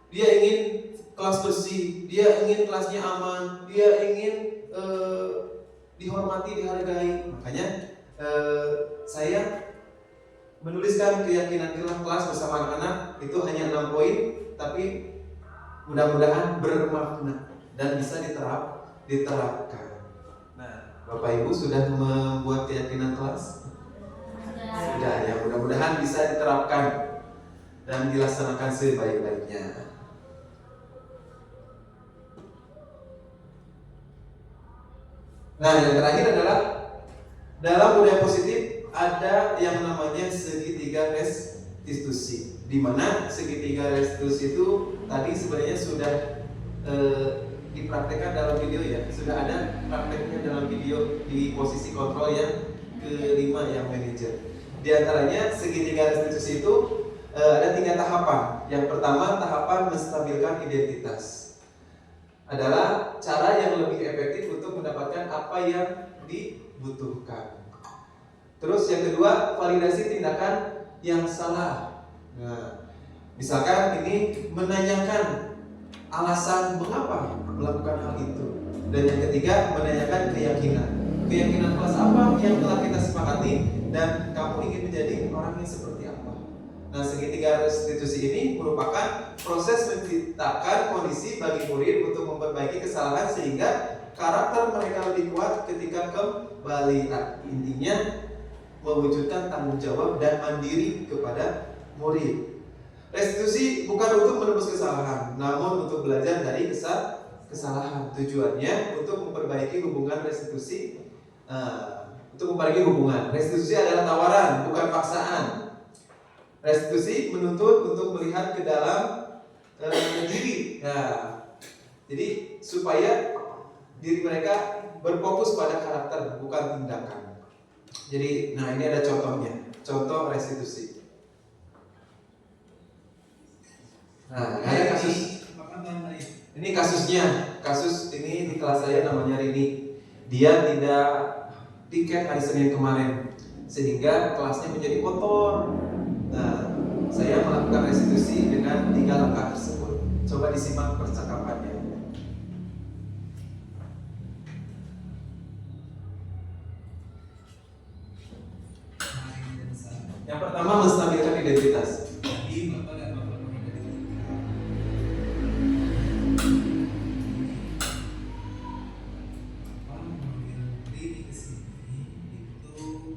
[SPEAKER 1] Dia ingin kelas bersih, dia ingin kelasnya aman, dia ingin dihormati, dihargai. Makanya saya menuliskan keyakinan kelas bersama anak-anak itu hanya 6 poin, tapi mudah-mudahan bermakna dan bisa diterapkan. Nah, Bapak Ibu sudah membuat keyakinan kelas? Sudah ya, mudah-mudahan bisa diterapkan dan dilaksanakan sebaik-baiknya. Nah, yang terakhir adalah dalam budaya positif ada yang namanya segitiga restitusi, di mana segitiga restitusi itu tadi sebenarnya sudah dipraktekkan dalam video ya, sudah ada prakteknya dalam video di posisi kontrol yang kelima yang manajer. Di antaranya segitiga restitusi itu ada 3 tahapan. Yang pertama, tahapan menstabilkan identitas. Adalah cara yang lebih efektif untuk mendapatkan apa yang dibutuhkan. Terus yang kedua, validasi tindakan yang salah. Nah, misalkan ini menanyakan alasan mengapa melakukan hal itu. Dan yang ketiga, menanyakan keyakinan. Keyakinan kelas apa yang telah kita sepakati dan kamu ingin menjadi orang yang seperti apa. Nah, segitiga restitusi ini merupakan proses menciptakan kondisi bagi murid untuk memperbaiki kesalahan sehingga karakter mereka lebih kuat ketika kembali. Nah, intinya mewujudkan tanggung jawab dan mandiri kepada murid. Restitusi bukan untuk menebus kesalahan, namun untuk belajar dari kesalahan. Tujuannya untuk memperbaiki hubungan restitusi. Untuk memperbaiki hubungan. Restitusi adalah tawaran, bukan paksaan. Restitusi menuntut untuk melihat ke dalam diri. Nah, jadi supaya diri mereka berfokus pada karakter, bukan tindakan. Jadi, nah ini ada contohnya. Contoh restitusi. Nah, ada kasus. Ini kasusnya. Kasus ini di kelas saya namanya Rini. Dia tidak piket hari Senin kemarin, sehingga kelasnya menjadi kotor. Nah, saya melakukan restitusi dengan 3 langkah tersebut. Coba disimak percakapannya. Yang pertama, menstabilkan identitas.
[SPEAKER 7] Jadi Bapak dan Bapak dari Bapak mengambil diri ke sini itu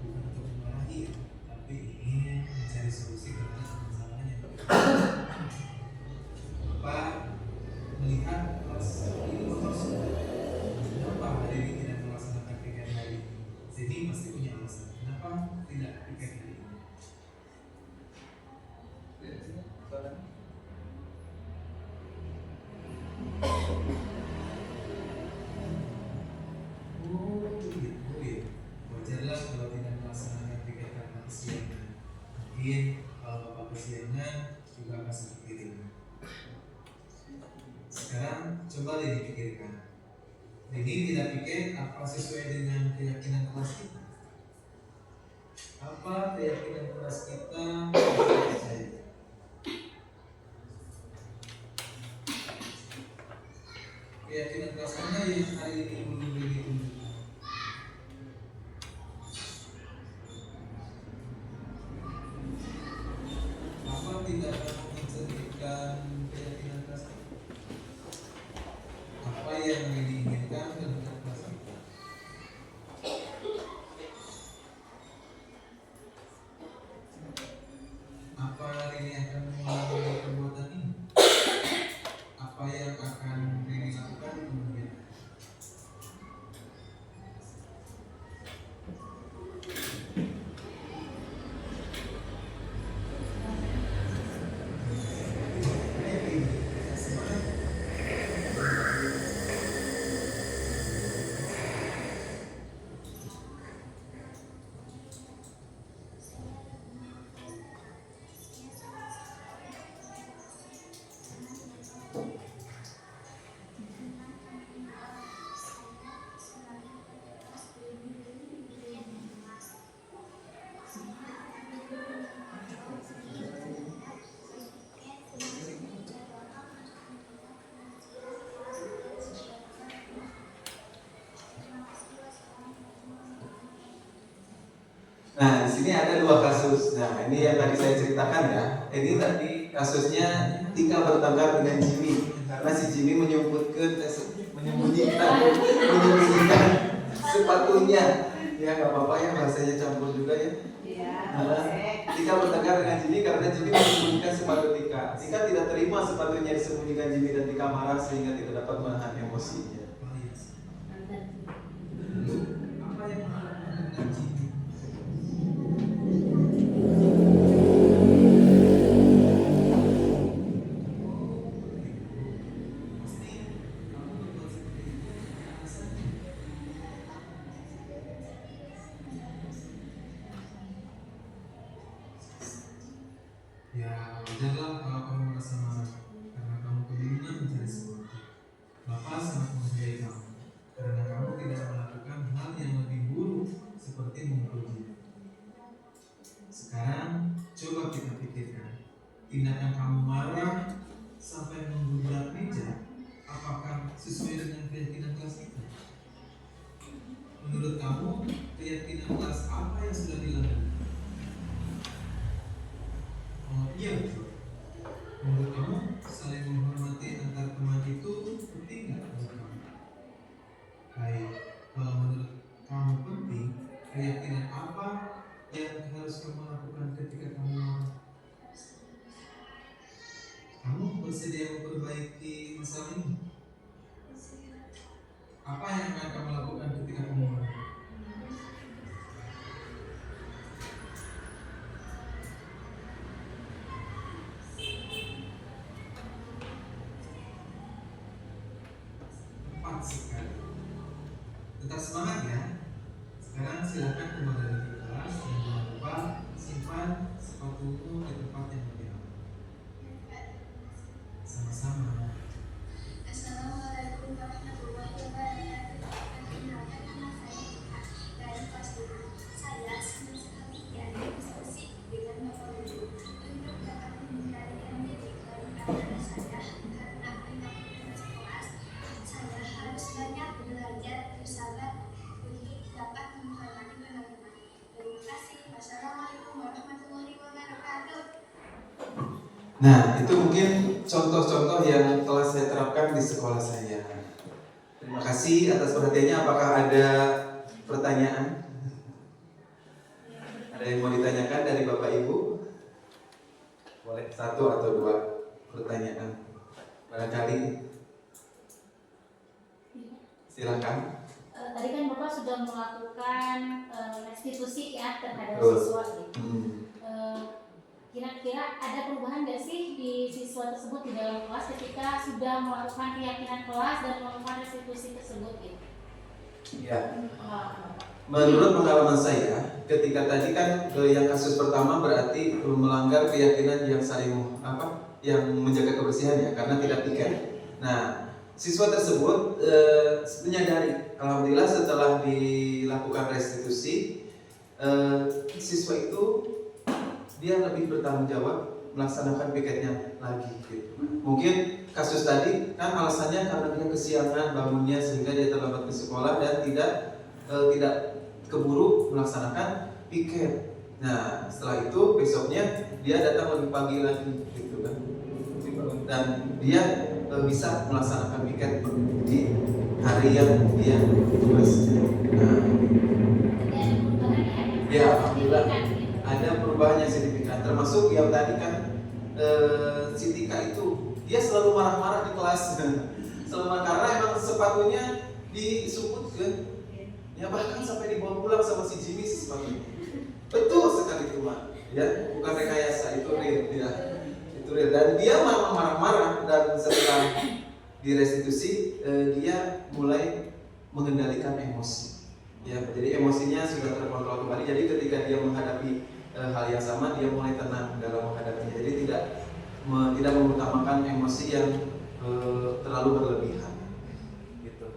[SPEAKER 7] bukan untuk memarahi ya, tapi ingin mencari solusi karena masalahnya. Bapak melihat kelas ini kotor semua. Kenapa hari ini tidak melaksanakan kegiatan hari ini? Sini pasti punya alasan. Kenapa tidak kegiatan hari ini? Wajarlah kalau tidak melaksanakan kegiatan kesiangan. Mungkin kalau Bapak kesiangan juga akan seperti ini. Sekarang coba dipikirkan. Ini tidak pikir apa sesuai dengan keyakinan kelas kita. Apa keyakinan kelas kita? Keyakinan kelas mana yang hari ini belum ditunjukkan? Apa tidak akan mencerminkan keyakinan kelas kita? Apa yang diinginkan dengan kelas kita? Apa ini akan mengulangi perbuatan ini? Apa yang akan dilakukan di kemudian?
[SPEAKER 1] sini ada 2 kasus. Nah, ini yang tadi saya ceritakan ya. Ini tadi kasusnya Tika bertengkar dengan Jimmy karena si Jimmy menyembunyikan sepatunya. Ya nggak apa-apa ya, bahasanya campur juga ya.
[SPEAKER 3] Iya.
[SPEAKER 1] Tika bertengkar dengan Jimmy karena Jimmy menyembunyikan sepatu Tika. Tika tidak terima sepatunya disembunyikan Jimmy dan Tika marah sehingga tidak dapat menahan emosinya.
[SPEAKER 7] Apa yang melakukan Jimmy? Pasti kamu berbuat seperti itu alasannya. Ya, wajarlah kalau kamu merasa marah karena kamu kebingungan mencari sesuatu. Bapak sangat menghargai kamu karena kamu tidak melakukan hal yang lebih buruk seperti memukul dia. Sekarang coba kita pikirkan, tindakan kamu marah sampai menggubrak meja, apakah sesuai dengan keyakinan kelas kita? Menurut kamu, keyakinan kelas apa yang sudah dilanggar? Oh iya betul. Menurut kamu, saling menghormati antar teman itu penting nggak menurut kamu? Baik, kalau menurut kamu penting, keyakinan apa yang harus kamu lakukan ketika kamu marah? Kamu bersedia memperbaiki masalah ini? Apa yang akan kamu lakukan ketika kamu marah? Tepat sekali. Tetap semangat ya. Sekarang silakan kembali ke kelas dan jangan lupa simpan sepatumu di tempat yang lebih aman. Sama-sama.
[SPEAKER 8] Assalamualaikum warahmatullahi wabarakatuh. Perkenalkan, nama saya Tika dari kelas 2. Saya senang sekali diajak diskusi dengan Bapak Guru untuk dapat mengendalikan diri daripada saya karena memang tugas kelas saya harus banyak belajar bersabar untuk dapat menghormati teman-teman. Terima kasih. Wassalamualaikum warahmatullahi wabarakatuh.
[SPEAKER 1] Nah, itu mungkin contoh-contoh yang telah saya terapkan di sekolah saya. Terima kasih atas perhatiannya. Apakah ada pertanyaan? Ada yang mau ditanyakan dari Bapak Ibu? Boleh 1 atau 2 pertanyaan. Barangkali. Silakan.
[SPEAKER 2] Tadi kan Bapak sudah melakukan restitusi ya terhadap
[SPEAKER 1] Betul.
[SPEAKER 2] siswa gitu. Kira-kira ada perubahan nggak sih di siswa tersebut di dalam kelas ketika sudah melakukan keyakinan kelas dan melakukan restitusi tersebut gitu?
[SPEAKER 1] Ya. Menurut pengalaman saya, ketika tadi kan yang kasus pertama berarti melanggar keyakinan yang saling yang menjaga kebersihan ya, karena tidak piket. Nah, siswa tersebut menyadari, alhamdulillah setelah dilakukan restitusi, siswa itu dia lebih bertanggung jawab melaksanakan piketnya lagi gitu. Mungkin kasus tadi kan alasannya karena dia kesiangan bangunnya sehingga dia terlambat ke sekolah dan tidak keburu melaksanakan piket. Nah, setelah itu besoknya dia datang lebih pagi lagi gitu kan. Dan dia bisa melaksanakan piket di hari yang dia tugas. Nah, ya alhamdulillah ada perubahan yang signifikan, termasuk yang tadi kan si Tika itu dia selalu marah-marah di kelas selalu marah karena emang sepatunya disubut kan ya, bahkan sampai dibawa pulang sama si Jimmy si sepatunya. Betul sekali itu Mak ya, bukan rekayasa, itu real ya, itu real. Dan dia marah-marah dan setelah direstitusi dia mulai mengendalikan emosi ya, jadi emosinya sudah terkontrol kembali. Jadi ketika dia menghadapi hal yang sama, dia mulai tenang dalam menghadapinya. Jadi tidak mengutamakan emosi yang terlalu berlebihan. Gitu.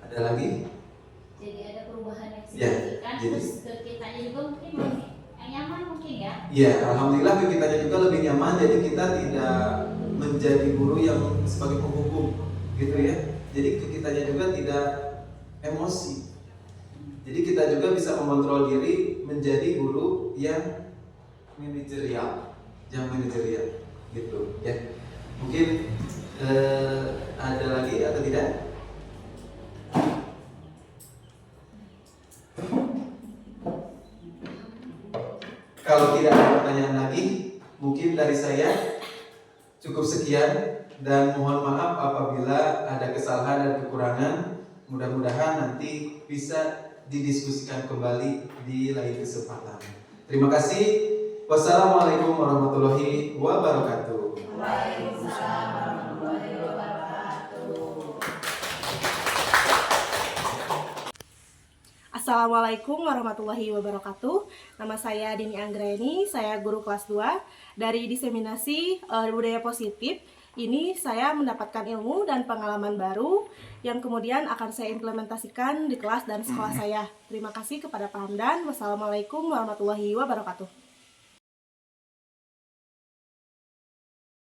[SPEAKER 1] Ada lagi?
[SPEAKER 2] Jadi ada perubahan yang
[SPEAKER 1] Ya,
[SPEAKER 2] signifikan. Terus ke kitanya juga mungkin lebih nyaman mungkin ya?
[SPEAKER 1] Ya, alhamdulillah ke kitanya juga lebih nyaman. Jadi kita tidak menjadi guru yang sebagai penghukum, gitu ya. Jadi ke kitanya juga tidak emosi. Jadi kita juga bisa mengontrol diri menjadi guru yang manajerial, gitu ya. Mungkin ada lagi atau tidak? Kalau tidak ada pertanyaan lagi, mungkin dari saya cukup sekian, dan mohon maaf apabila ada kesalahan dan kekurangan. Mudah-mudahan nanti bisa didiskusikan kembali di lain kesempatan. Terima kasih. Wassalamualaikum warahmatullahi wabarakatuh.
[SPEAKER 3] Waalaikumsalam warahmatullahi wabarakatuh.
[SPEAKER 9] Assalamualaikum warahmatullahi wabarakatuh. Nama saya Dini Anggraeni, saya guru kelas 2 dari diseminasi budaya positif. Ini saya mendapatkan ilmu dan pengalaman baru yang kemudian akan saya implementasikan di kelas dan sekolah saya. Terima kasih kepada Pak Hamdan. Wassalamualaikum warahmatullahi wabarakatuh.